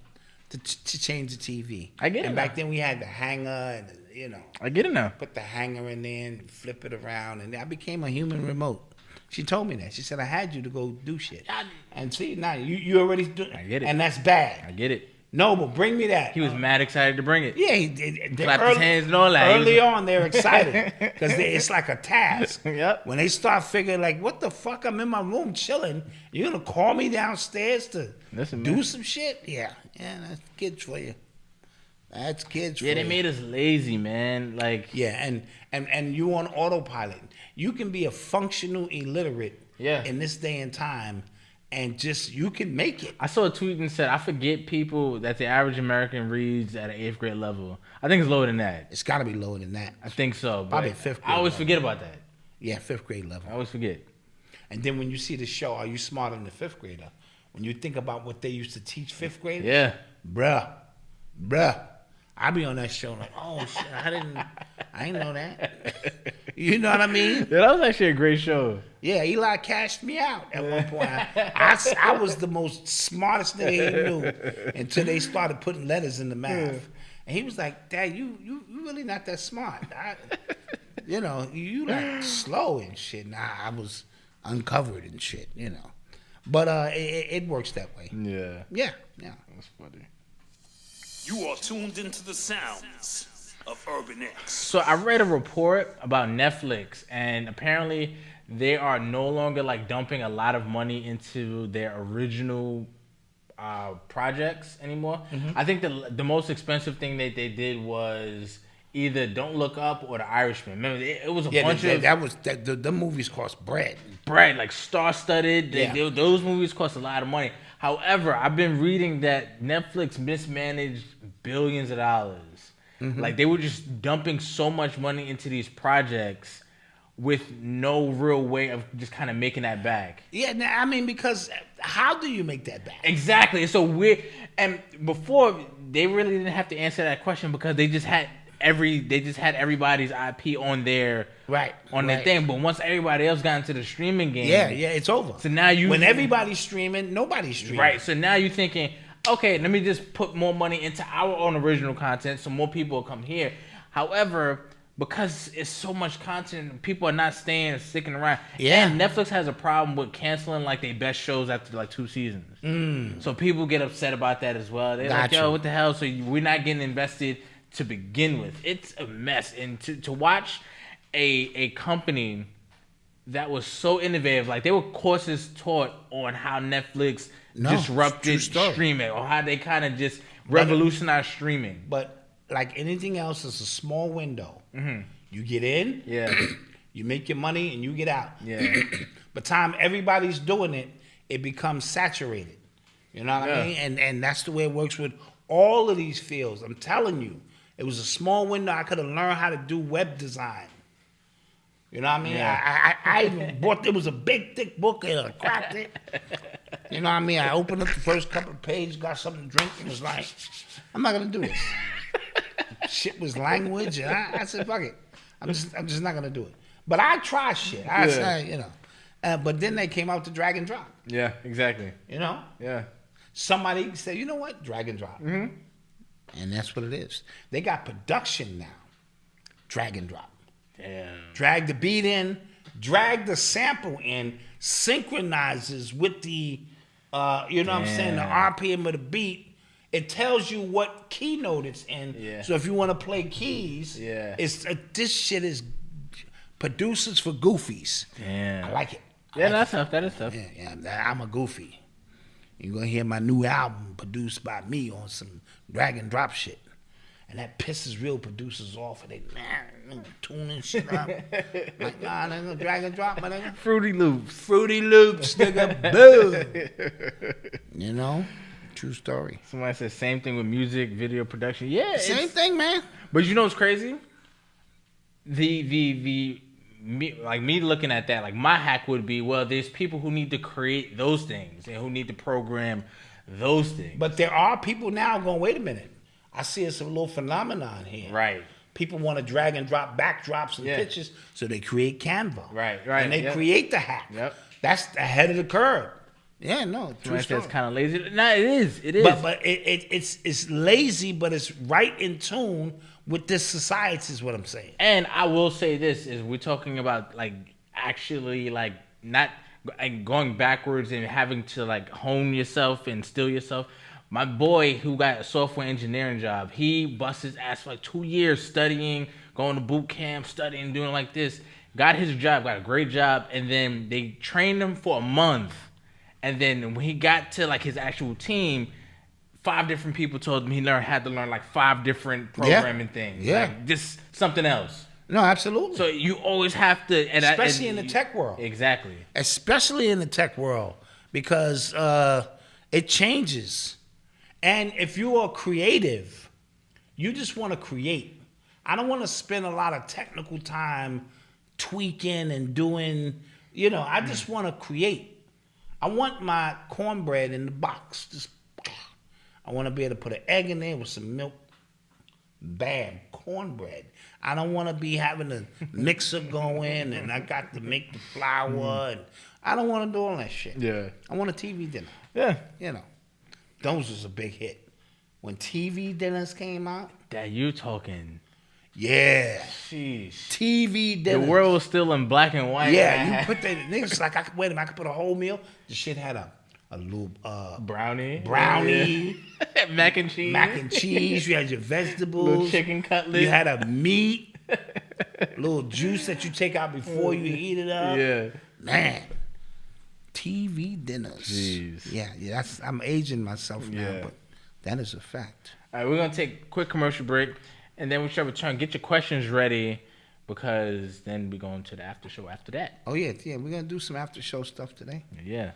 to change the TV. I get it. And back then we had the hanger and, you know. I get it now. Put the hanger in there and flip it around. And I became a human remote. She told me that. She said, I had you to go do shit. And see, now you already do it. I get it. And that's bad. I get it. Noble, bring me that. He was mad excited to bring it. Yeah, he did. Clapped his hands and all that. Early on, they're excited because it's like a task. Yep. When they start figuring, like, what the fuck? I'm in my room chilling. You're going to call me downstairs to do some shit? Yeah. Yeah, that's kids for you. That's kids for you. Yeah, they made us lazy, man. Like, yeah, and you on autopilot. You can be a functional illiterate in this day and time, and just you can make it. I saw a tweet and said, I forget people that the average American reads at an 8th grade level. I think it's lower than that. It's got to be lower than that. I think so. Probably but 5th grade I always level. forget about that. Yeah, 5th grade level. I always forget. And then when you see the show, Are You Smarter Than the 5th Grader? When you think about what they used to teach 5th graders, Yeah. bruh. I be on that show like, oh shit, I didn't know that. You know what I mean? Yeah, that was actually a great show. Yeah, Eli cashed me out at one point. I was the most smartest nigga he knew until they started putting letters in the math. And he was like, Dad, you really not that smart. You like slow and shit. Nah, I was uncovered and shit, you know. But it works that way. Yeah. Yeah. That's funny. You are tuned into the sounds of Urban X. So I read a report about Netflix, and apparently they are no longer like dumping a lot of money into their original projects anymore. I think the most expensive thing that they did was either Don't Look Up or The Irishman. Remember, it was a bunch of... the movies cost bread. Like star-studded. Yeah. Those movies cost a lot of money. However, I've been reading that Netflix mismanaged billions of dollars. Like, they were just dumping so much money into these projects with no real way of just kind of making that back. Yeah, I mean, because how do you make that back? Exactly. It's so weird. And before, they really didn't have to answer that question because they just had everybody's IP on their their thing. But once everybody else got into the streaming game, it's over. So now when everybody's streaming, nobody's streaming. Right. So now you're thinking, okay, let me just put more money into our own original content so more people will come here. However, because it's so much content, people are not sticking around. Yeah. And Netflix has a problem with canceling like their best shows after like 2 seasons. So people get upset about that as well. They're like, yo, what the hell? So we're not getting invested to begin with. It's a mess. And to watch a company that was so innovative, like there were courses taught on how Netflix disrupted streaming or how they kind of just revolutionized streaming. But like anything else, it's a small window. You get in, you make your money, and you get out. By the time everybody's doing it, it becomes saturated. You know what I mean? And that's the way it works with all of these fields. I'm telling you, it was a small window. I could have learned how to do web design. You know what I mean? I even bought, it was a big, thick book, and I cracked it. You know what I mean? I opened up the first couple of pages, got something to drink, and was like, I'm not going to do this. Shit was language, and I said, fuck it. I'm just not going to do it. But I try shit. I say, you know. But then they came out to drag and drop. Yeah, exactly. You know? Yeah. somebody said, you know what, drag and drop. And that's what it is. They got production now. Drag and drop. Damn. Drag the beat in, drag the sample in, synchronizes with the, you know what I'm saying, the RPM of the beat. It tells you what keynote it's in. Yeah. So if you want to play keys, Yeah. it's this shit is producers for goofies. Damn. I like it. Yeah, that's tough. That is tough. Yeah, I'm a goofy. You're going to hear my new album produced by me on some drag and drop shit. And that pisses real producers off. And they tuning shit up. Like, nah, nigga, drag and drop, my nigga. Fruity Loops. Fruity Loops, nigga. Boom. You know? True story. Somebody said same thing with music, video production. Yeah. Same thing, man. But you know what's crazy? Me looking at that, like my hack would be, well, there's people who need to create those things and who need to program those things. But there are people now going, wait a minute. I see it's a little phenomenon here. Right. People want to drag and drop backdrops and pictures, so they create Canva. Right. And they create the hack. Yep. That's ahead of the curve. Yeah, no, true story. It's kind of lazy. No, it is. It is. But it's lazy, but it's right in tune with this society is what I'm saying. And I will say this, is we're talking about like actually like not like going backwards and having to like hone yourself and still yourself. My boy who got a software engineering job, he bust his ass for like 2 years studying, going to boot camp, studying, doing like this. Got his job, got a great job, and then they trained him for a month. And then when he got to like his actual team, 5 different people told him he had to learn like 5 different programming things. Yeah. Like just something else. No, absolutely. So you always have to, especially in the tech world. Exactly. Especially in the tech world, because it changes. And if you are creative, you just want to create. I don't want to spend a lot of technical time tweaking and doing, I just want to create. I want my cornbread in the box. Just, I want to be able to put an egg in there with some milk. Bam, cornbread. I don't want to be having a mixer going and I got to make the flour. And I don't want to do all that shit. Yeah. I want a TV dinner. Yeah. Those was a big hit. When TV dinners came out. That you talking. Yeah. Sheesh. TV dinners. The world was still in black and white. Yeah, you put that, niggas like, I could put a whole meal. The shit had a little brownie. Yeah. Mac and cheese. You had your vegetables. Little chicken cutlet. You had a meat. Little juice that you take out before you heat it up. Yeah. Man. TV dinners. Jeez. Yeah, I'm aging myself now, but that is a fact. All right, we're going to take a quick commercial break, and then we shall return. Get your questions ready, because then we're going to the after show after that. Oh, yeah, we're going to do some after show stuff today. Yeah.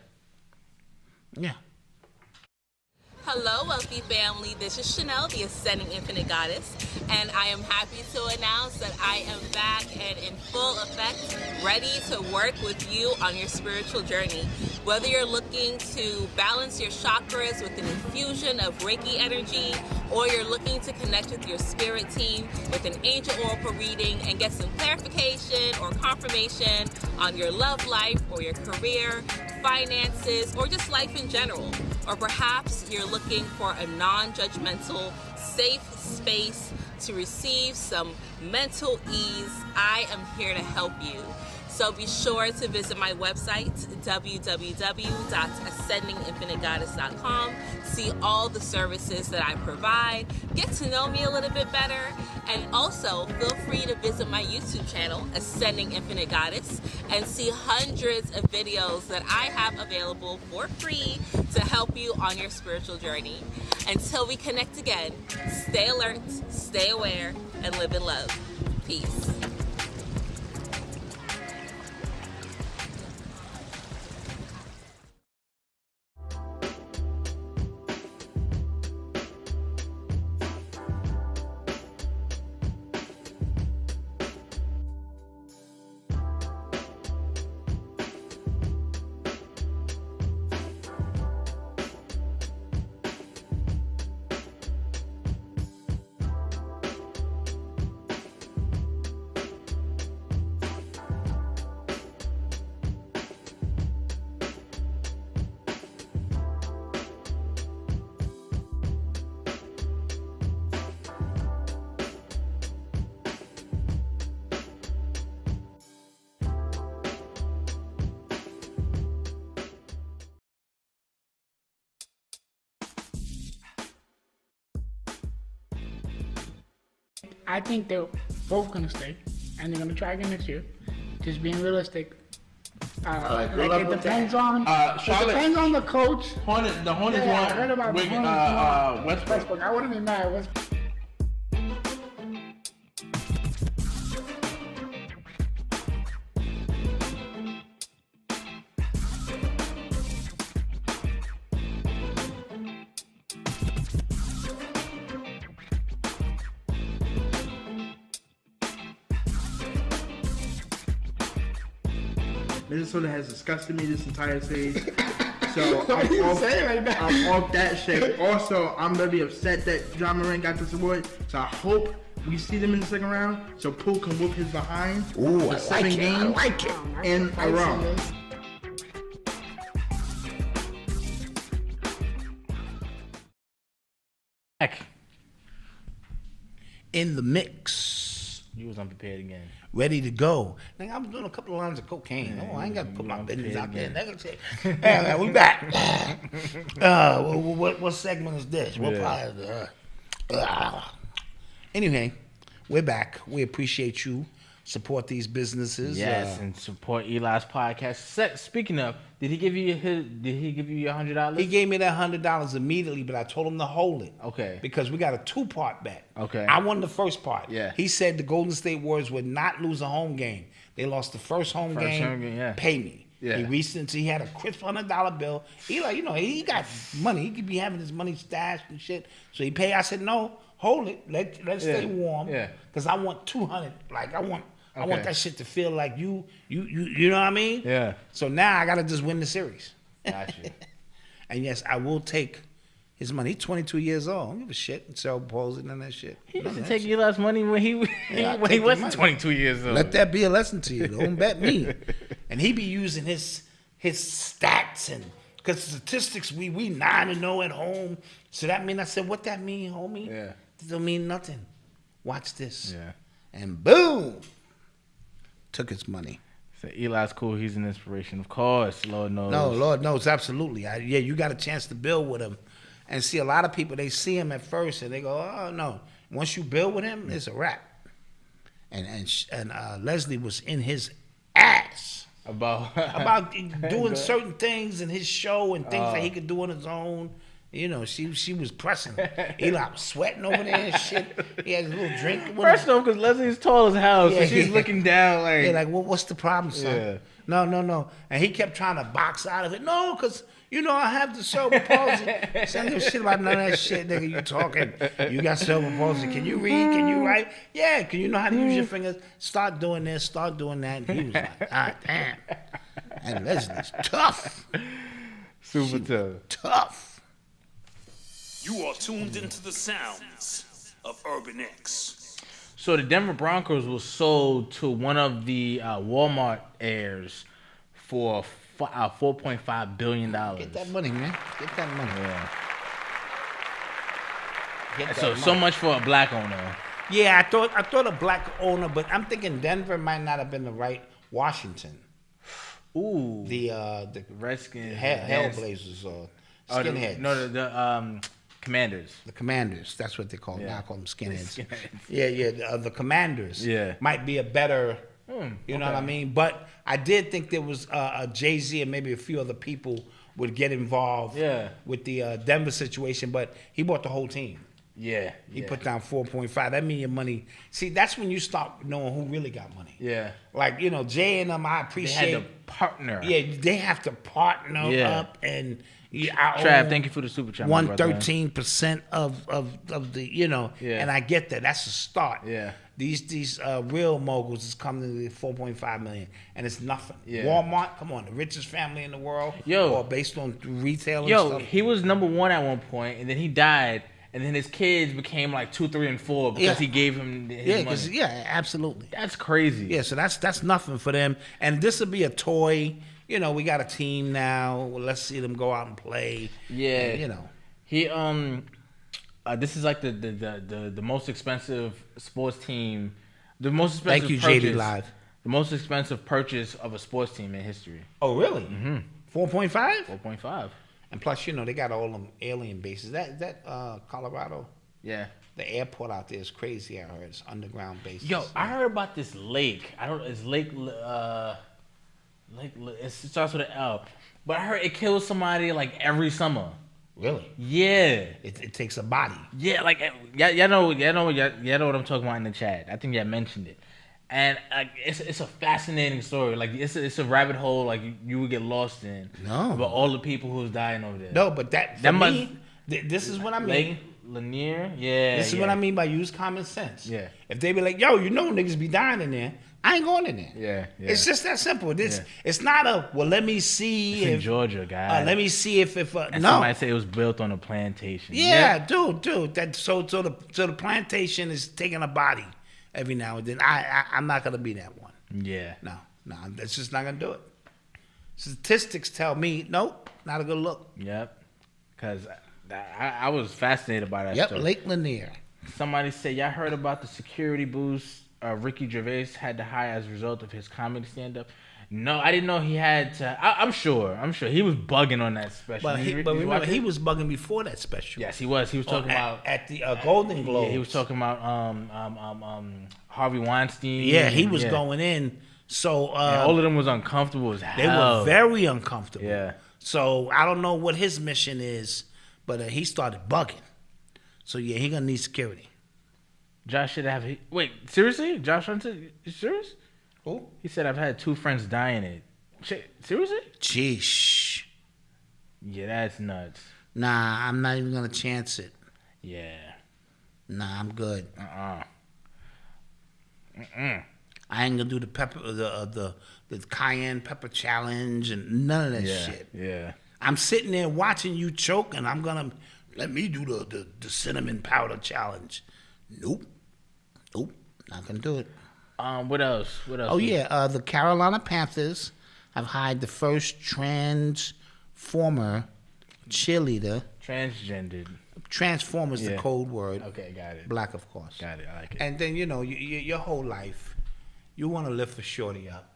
Hello, wealthy family. This is Shanell, the Ascending Infinite Goddess, and I am happy to announce that I am back and in full effect, ready to work with you on your spiritual journey. Whether you're looking to balance your chakras with an infusion of Reiki energy, or you're looking to connect with your spirit team with an angel oracle reading and get some clarification or confirmation on your love life or your career, finances, or just life in general. Or perhaps you're looking for a non-judgmental, safe space to receive some mental ease, I am here to help you. So be sure to visit my website, www.ascendinginfinitegoddess.com. See all the services that I provide. Get to know me a little bit better. And also, feel free to visit my YouTube channel, Ascending Infinite Goddess, and see hundreds of videos that I have available for free to help you on your spiritual journey. Until we connect again, stay alert, stay aware, and live in love. Peace. I think they're both gonna stay, and they're gonna try again next year. Just being realistic. It depends on. It depends on the coach. The Hornets I want heard about the Hornets. Westbrook. I wouldn't be mad. Westbrook. Minnesota has disgusted me this entire series. So I'm off that shit. Also, I'm gonna be upset that John Moran got this award. So I hope we see them in the second round. So Poole can whoop his behind. Ooh, for I 7 like it. games I like it. in a row. In the mix. You was unprepared again. Ready to go. Nigga, I was doing a couple of lines of cocaine. No, I ain't got to put my business out there. Nigga, man, we back. What segment is this? What part is it? Anyway, we're back. We appreciate you. Support these businesses. Yes, and support Eli's podcast. Speaking of, did he give you your $100? He gave me that $100 immediately, but I told him to hold it. Okay. Because we got a 2-part bet. Okay. I won the first part. Yeah. He said the Golden State Warriors would not lose a home game. They lost the first home game. Yeah. Pay me. Yeah. He had a crisp $100 bill. He he got money. He could be having his money stashed and shit. So he paid. I said, no, hold it. Let's stay warm. Yeah. Because I want 200. Like I want that shit to feel like you know what I mean? Yeah. So now I gotta just win the series. Gotcha. And yes, I will take his money. He's 22 years old. I don't give a shit. Self-posing and that shit. He used to take Eli's money when he wasn't 22 years old. Let that be a lesson to you. Don't bet me. And he be using his stats and because statistics we 9-0 at home. So that mean I said, what that mean, homie? Yeah. It don't mean nothing. Watch this. Yeah. And boom. Took his money. So Eli's cool. He's an inspiration, of course. Lord knows. No, Lord knows, absolutely. You got a chance to build with him, and see a lot of people. They see him at first and they go, "Oh no!" Once you build with him, it's a wrap. And Leslie was in his ass about doing certain things in his show and things that he could do on his own. You know, she was pressing. Eli was sweating over there and shit. He had a little drink. First off, because Leslie's tall as hell, so she's looking down like... Yeah, like, what's the problem, son? Yeah. No. And he kept trying to box out of it. No, because, I have the cerebral palsy. Son, give a shit about none of that shit, nigga. You talking. You got cerebral palsy. Can you read? Can you write? Yeah, can you know how to use your fingers? Start doing this, start doing that. And he was like, damn. And Leslie's tough. Super tough. You are tuned into the sounds of Urban X. So the Denver Broncos was sold to one of the Walmart heirs for $4.5 billion. Get that money, man. Get that money. Yeah. So much for a black owner. Yeah, I thought a black owner, but I'm thinking Denver might not have been the right Washington. Ooh. The Redskins. Hellblazers or skinheads. The Commanders. The Commanders. That's what they call them. Yeah. Now I call them skinheads. Yeah. The Commanders. Yeah. Might be a better. You know what I mean? But I did think there was a Jay-Z and maybe a few other people would get involved. With the Denver situation, but he bought the whole team. Yeah. He put down 4.5. That mean your money. See, that's when you start knowing who really got money. Yeah. Like, Jay and them, I appreciate. They had to partner. Yeah, they have to partner up and. Trav, thank you for the super chat. 113% of the, and I get that. That's a start. Yeah. These real moguls is coming to 4.5 million, and it's nothing. Yeah. Walmart, come on, the richest family in the world. Or based on retail and stuff. He was number one at one point, and then he died, and then his kids became like 2, 3, and 4 because he gave him his money. Yeah, absolutely. That's crazy. Yeah, so that's nothing for them, and this will be a toy. We got a team now. Well, let's see them go out and play. Yeah. And, He this is like the most expensive sports team. The most expensive Thank you, JD Live. The most expensive purchase of a sports team in history. Oh, really? Mm-hmm. 4.5? 4.5. And plus, they got all them alien bases. That Colorado? Yeah. The airport out there is crazy. I heard it's underground bases. Yo, I heard about this lake. I don't. It's Lake. It starts with an L. But I heard it kills somebody like every summer. Really? Yeah. It takes a body. Yeah, like y'all know what I'm talking about in the chat. I think y'all mentioned it, and it's a fascinating story. Like it's a rabbit hole like you would get lost in. No. About all the people who's dying over there. No, but that this is what I mean. Lake Lanier, yeah. This is what I mean by use common sense. Yeah. If they be like, yo, niggas be dying in there, I ain't going in there. Yeah. It's just that simple. It's not a let me see It's in Georgia, guys. let me see if and no. Somebody say it was built on a plantation. Yeah, dude. That so the plantation is taking a body every now and then. I'm not gonna be that one. Yeah. No, that's just not gonna do it. Statistics tell me nope, not a good look. Yep. Because I was fascinated by that. Yep, story. Lake Lanier. Somebody said, y'all heard about the security boost Ricky Gervais had to hire as a result of his comedy stand-up? No, I didn't know he had to. I'm sure he was bugging on that special. But remember, he was bugging before that special. Yes, he was. He was talking about at the Golden Globes. Yeah, he was talking about Harvey Weinstein. Yeah, he was going in. So all of them was uncomfortable as hell. They were very uncomfortable. Yeah. So I don't know what his mission is, but he started bugging. So yeah, he gonna need security. Josh should have. Wait, seriously? Josh Hunter? You serious? Who? He said, I've had 2 friends die in it. Seriously? Jeez. Yeah, that's nuts. Nah, I'm not even gonna chance it. Yeah. Nah, I'm good. I ain't gonna do the pepper, the cayenne pepper challenge and none of that shit. Yeah. I'm sitting there watching you choke, and I'm gonna let me do the cinnamon powder challenge. Nope, not gonna do it. What else? Oh yeah, the Carolina Panthers have hired the first transformer cheerleader. Transgendered. Transformer is the code word. Okay, got it. Black, of course. Got it. I like it. And then your whole life, you want to lift for Shorty up.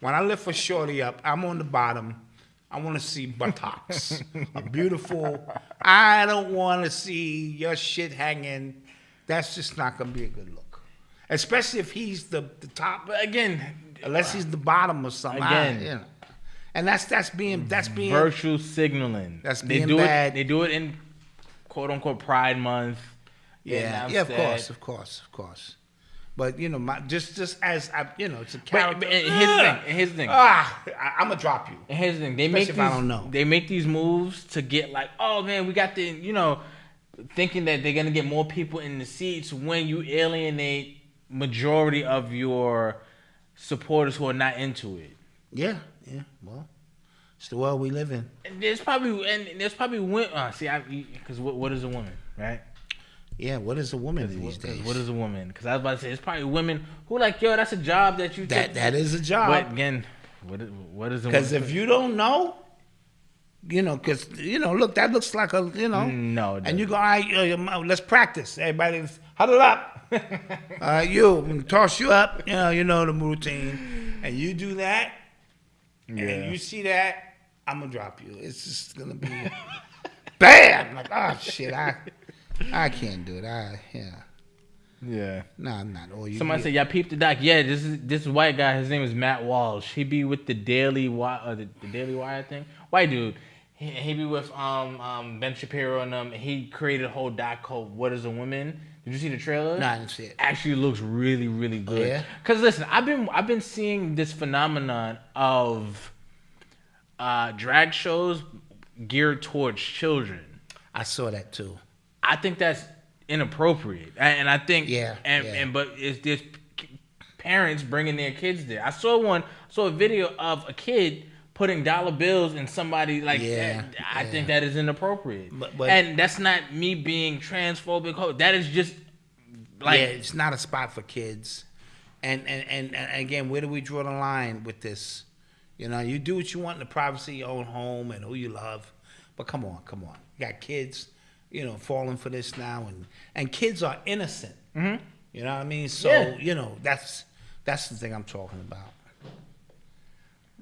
When I lift for Shorty up, I'm on the bottom. I want to see buttocks. A beautiful. I don't want to see your shit hanging. That's just not gonna be a good look. Especially if he's the top. But again, unless he's the bottom or something. Again, and that's being virtual signaling. That's being bad. They do it in quote unquote Pride Month. Yeah, of course. But just as it's a character. And here's the thing. I'm gonna drop you. And here's the thing. I don't know. They make these moves to get like, oh man, we got the thinking that they're gonna get more people in the seats when you alienate majority of your supporters who are not into it. Yeah. Well, it's the world we live in. And there's probably women. Because what is a woman, right? Yeah, what is a woman these days? What is a woman? Because I was about to say, it's probably women who like, yo, that's a job that you take. That is a job. But again, what is a woman? Because if you don't know, because, look, that looks like a, No. And you go, all right, let's practice. Everybody, huddle up. You, toss you up. You know the routine. And you do that. Yeah. And you see that, I'm going to drop you. It's just going to be bam. Like, oh, shit, I can't do it. Yeah. No, I'm not. Somebody said, y'all peeped the doc. Yeah, this white guy, his name is Matt Walsh. He be with the Daily Wire, the Daily Wire thing. White dude. He be with Ben Shapiro and them. He created a whole doc called What Is a Woman? Did you see the trailer? No, I didn't see it. Actually looks really, really good. Oh, yeah? Because listen, I've been seeing this phenomenon of drag shows geared towards children. I saw that too. I think that's inappropriate, and I think but there's parents bringing their kids there. I saw a video of a kid putting dollar bills in somebody like that. I think that is inappropriate, but and that's not me being transphobic. That is just like it's not a spot for kids. And again, where do we draw the line with this? You do what you want in the privacy of your own home and who you love, but come on, you got kids. Falling for this now, and kids are innocent. Mm-hmm. You know what I mean? So that's the thing I'm talking about.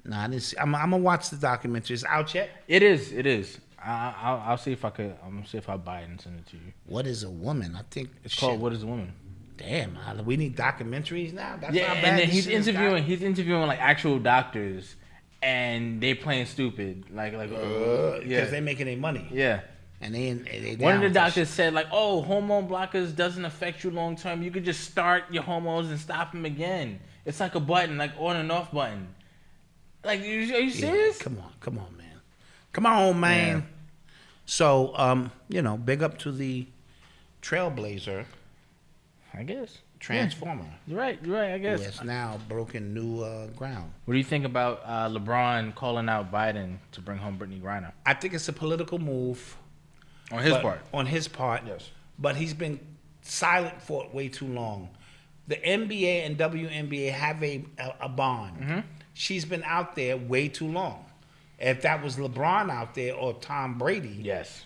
Nah, I'm gonna watch the documentary. It's out yet? It is. I'll see if I could. I'm gonna see if I'll buy it and send it to you. What is a woman? I think It's called What Is a Woman? Damn, we need documentaries now. That's Yeah, how bad and then this he's shit has interviewing. gotten. He's interviewing like actual doctors, and they playing stupid. Because they making their money. Yeah. And they One of the down for doctors said like, "Oh, hormone blockers doesn't affect you long term. You could just start your hormones and stop them again. It's like a button, like on and off button. Like, are you serious? Come on, man. Come on, man. Yeah. So, big up to the trailblazer. I guess. Transformer. Yeah. You're right. I guess. Who has now broken new ground. What do you think about LeBron calling out Biden to bring home Brittany Griner? I think it's a political move. On his part. On his part. Yes. But he's been silent for way too long. The NBA and WNBA have a bond. Mm-hmm. She's been out there way too long. If that was LeBron out there or Tom Brady, yes,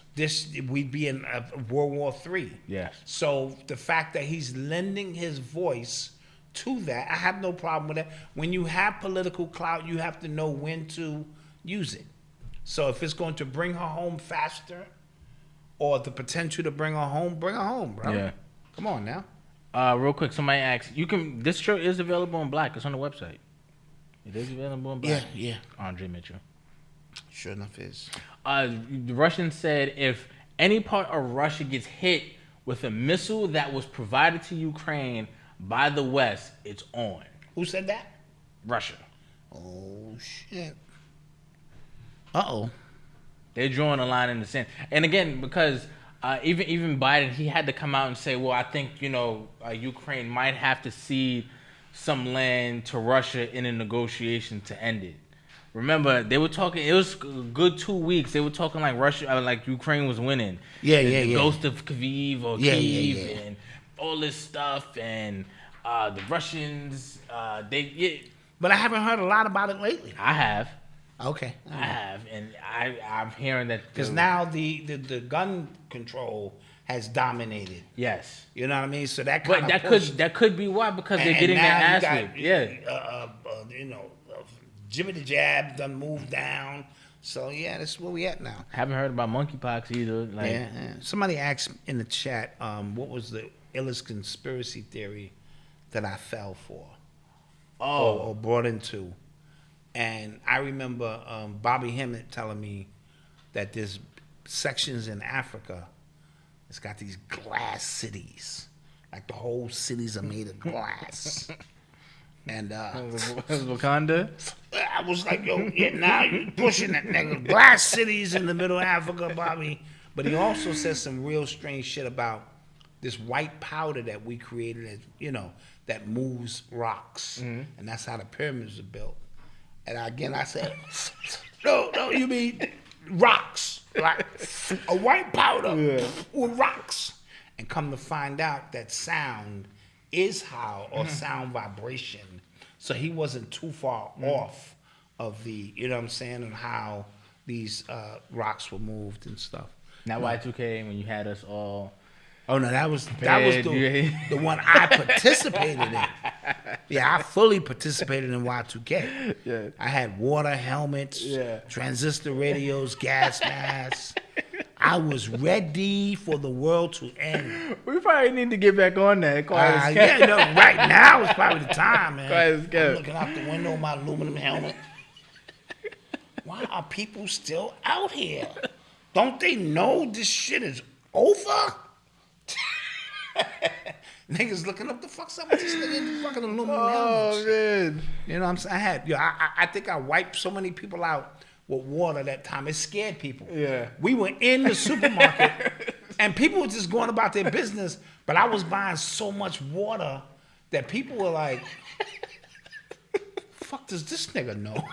we'd be in World War III. Yes. So the fact that he's lending his voice to that, I have no problem with that. When you have political clout, you have to know when to use it. So if it's going to bring her home faster, or the potential to bring her home, bro. Yeah. Come on now. Real quick, somebody asked, this shirt is available in black. It's on the website. It is available in black. Yeah. Andre Mitchell. Sure enough is. The Russians said if any part of Russia gets hit with a missile that was provided to Ukraine by the West, it's on. Who said that? Russia. Oh, shit. Uh-oh. They're drawing a line in the sand. And again, because even Biden, he had to come out and say, well, I think, Ukraine might have to cede some land to Russia in a negotiation to end it. Remember, they were talking, it was a good 2 weeks. They were talking like like Ukraine was winning. The ghost of Kyiv or Kyiv and all this stuff. And the Russians, But I haven't heard a lot about it lately. I have. Okay. I have, and I'm hearing that because now the gun control has dominated. Yes, you know what I mean. So that could be why, because they're getting their ass whipped. Yeah, Jimmy the Jab done moved down. So yeah, that's where we at now. Haven't heard about monkeypox either. Yeah. Somebody asked in the chat, what was the illest conspiracy theory that I fell for? Or brought into. And I remember Bobby Hemmett telling me that there's sections in Africa, it's got these glass cities. Like the whole cities are made of glass. And Wakanda? I was like, yo, now you pushing that nigga. Glass cities in the middle of Africa, Bobby. But he also said some real strange shit about this white powder that we created, that moves rocks. Mm-hmm. And that's how the pyramids are built. And again, I said, no, you mean rocks, like a white powder with rocks. And come to find out that sound is how, or sound vibration. So he wasn't too far off of the, you know what I'm saying, and how these rocks were moved and stuff. Not Y2K when you had us all. Oh no, that was the one I participated in. Yeah, I fully participated in Y2K. Yeah. I had water helmets, transistor radios, gas masks. I was ready for the world to end. We probably need to get back on that. Right now is probably the time, man. I'm looking out the window of my aluminum helmet. Why are people still out here? Don't they know this shit is over? Niggas looking up the fuck's up with this nigga in the fucking aluminum helmets. Man. You know what I'm saying? I think I wiped so many people out with water that time. It scared people. Yeah. We were in the supermarket and people were just going about their business, but I was buying so much water that people were like, fuck does this nigga know?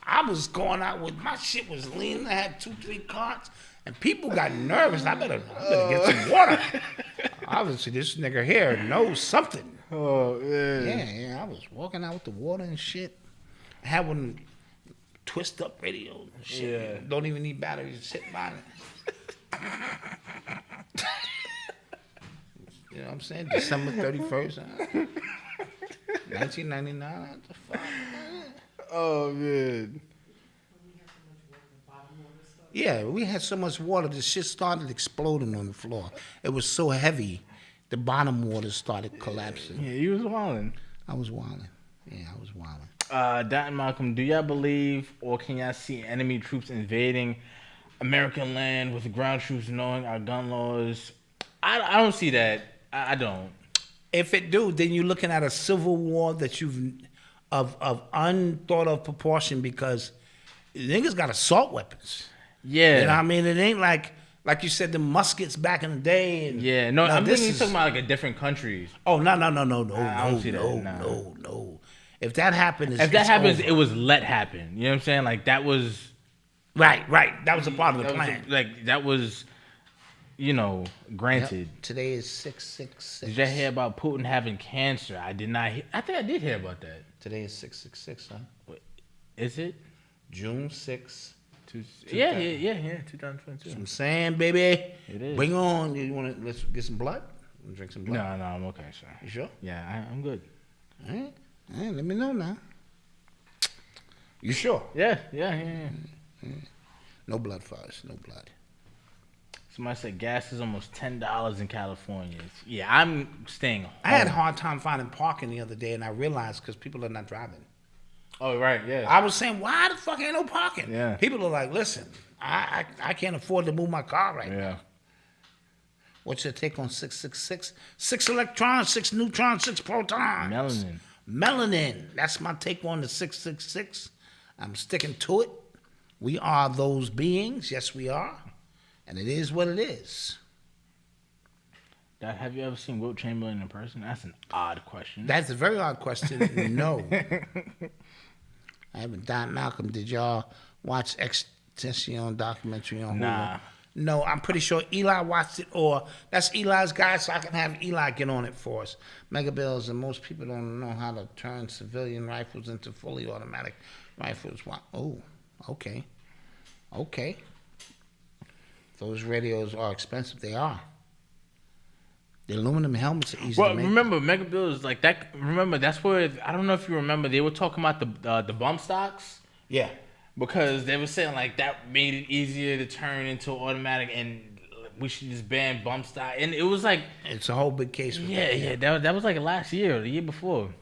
I was going out with, my shit was lean. I had 2-3 carts. And people got nervous. I better get some water. Obviously, this nigga here knows something. Oh, man. Yeah. I was walking out with the water and shit. I had one twist up radio and shit. Yeah. Don't even need batteries. Just sit by it. You know what I'm saying? December 31st. 1999. What the fuck? Oh, man. Yeah, we had so much water, the shit started exploding on the floor. It was so heavy, the bottom water started collapsing. Yeah, you was wilding. I was wilding. Yeah, I was wilding. Dot and Malcolm, do y'all believe or can y'all see enemy troops invading American land with ground troops knowing our gun laws? I don't see that. I don't. If it do, then you're looking at a civil war that you've of unthought of proportion because niggas got assault weapons. Yeah. You know what I mean? It ain't like you said, the muskets back in the day. And yeah, no, I'm this thinking is talking about like a different countries. Oh no! I don't see that. No. If that happens, if that happens, it was let happen. You know what I'm saying? Like that was right. That was a part of the plan. That was, granted. Yep. Today is 666. Did y'all hear about Putin having cancer? I did not. I think I did hear about that. Today is 666, huh? Wait, is it June 6th? Yeah, 2022. I'm saying, baby. It is. Bring on. You want to? Let's get some blood. Drink some blood. No, I'm okay, sir. You sure? Yeah, I'm good. All right. Let me know now. You sure? Yeah. No blood first. No blood. Somebody said gas is almost $10 in California. Yeah, I'm staying home. I had a hard time finding parking the other day, and I realized because people are not driving. Oh, right, yeah. I was saying, why the fuck ain't no parking? Yeah. People are like, listen, I can't afford to move my car right now. What's your take on 666? 6 electrons, 6 neutrons, 6 protons. Melanin. That's my take on the 666. I'm sticking to it. We are those beings. Yes, we are. And it is what it is. Dad, have you ever seen Wilt Chamberlain in person? That's an odd question. That's a very odd question. No. I haven't. Don Malcolm, did y'all watch Extension documentary on Hulu? Nah. No, I'm pretty sure Eli watched it, or that's Eli's guy, so I can have Eli get on it for us. Mega Bills, and most people don't know how to turn civilian rifles into fully automatic rifles. Wow. Oh, okay. Okay. Those radios are expensive. They are. The aluminum helmets are easy to make. Remember, Mega Bills, like that. Remember, that's where, I don't know if you remember, they were talking about the bump stocks. Yeah. Because they were saying like that made it easier to turn into automatic, and we should just ban bump stock. And it was like, it's a whole big case. With that was like last year or the year before.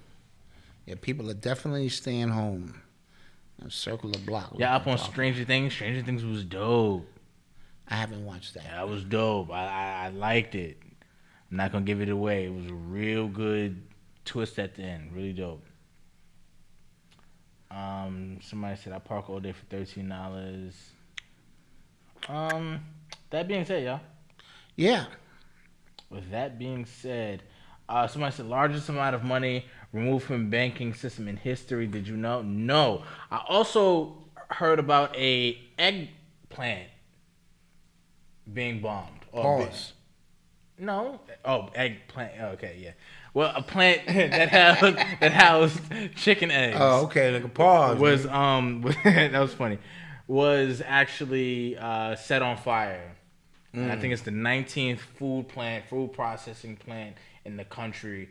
Yeah, people are definitely staying home. Circle the block. Yeah, up on Stranger Things. Stranger Things was dope. I haven't watched that. Yeah, that was dope. I liked it. I'm not gonna give it away. It was a real good twist at the end. Really dope. Somebody said I park all day for $13. That being said, y'all. Yeah. With that being said, somebody said largest amount of money removed from banking system in history. Did you know? No. I also heard about a eggplant being bombed. Pause. No. Oh, eggplant. Okay, yeah. Well, a plant that housed chicken eggs. Oh, okay. Like a pause. Was that was funny. Was actually set on fire. And I think it's the 19th food processing plant in the country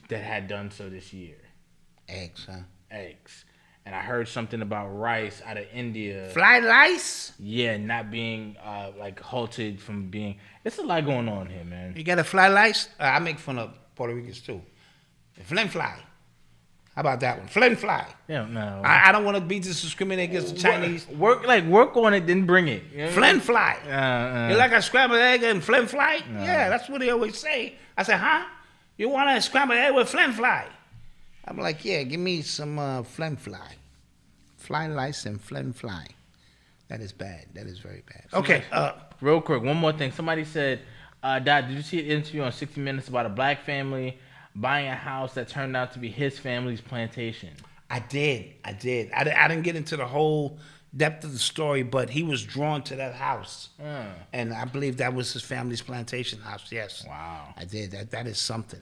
that had done so this year. Eggs, huh? Eggs. And I heard something about rice out of India. Fly rice? Yeah, not being like halted from being. It's a lot going on here, man. You got a fly rice? I make fun of Puerto Ricans too. Flin fly. How about that one? Flin fly. Yeah, no. I don't want to be discriminating against the Chinese. Work on it, then bring it. You know Flin fly. You like a scrambled egg and flin fly? No. Yeah, that's what they always say. I said, huh? You want a scrambled egg with flin fly? I'm like, yeah, give me some flin fly. Fly lice and flin fly. That is bad. That is very bad. Okay. Real quick, one more thing. Somebody said, Dad, did you see an interview on 60 Minutes about a black family buying a house that turned out to be his family's plantation? I did. I didn't get into the whole depth of the story, but he was drawn to that house. And I believe that was his family's plantation house, yes. Wow. I did. That is something.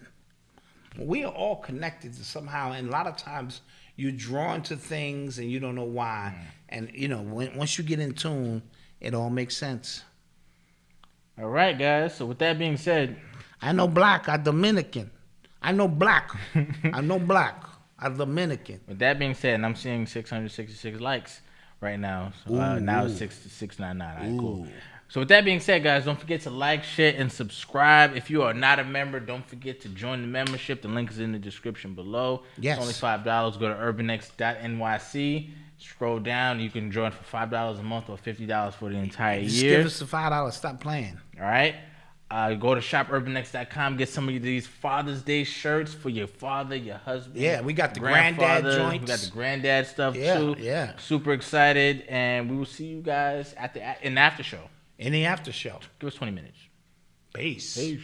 We are all connected to somehow, and a lot of times you're drawn to things and you don't know why. And, once you get in tune, it all makes sense. All right, guys. So with that being said, I know black. I'm Dominican. I know black. I'm Dominican. With that being said, and I'm seeing 666 likes, right now. So, now it's $6.99. All right, cool. So with that being said, guys, don't forget to like, share, and subscribe. If you are not a member, don't forget to join the membership. The link is in the description below. Yes. It's only $5. Go to urbanx.nyc. Scroll down. You can join for $5 a month or $50 for the entire year. Just give us the $5. Stop playing. All right. Go to shopurbanx.com. Get some of these Father's Day shirts for your father, your husband. Yeah, we got the granddad joints. We got the granddad stuff Yeah, too. yeah. Super excited, and we will see you guys in the after show. In the after show. Give us 20 minutes. Peace. Peace.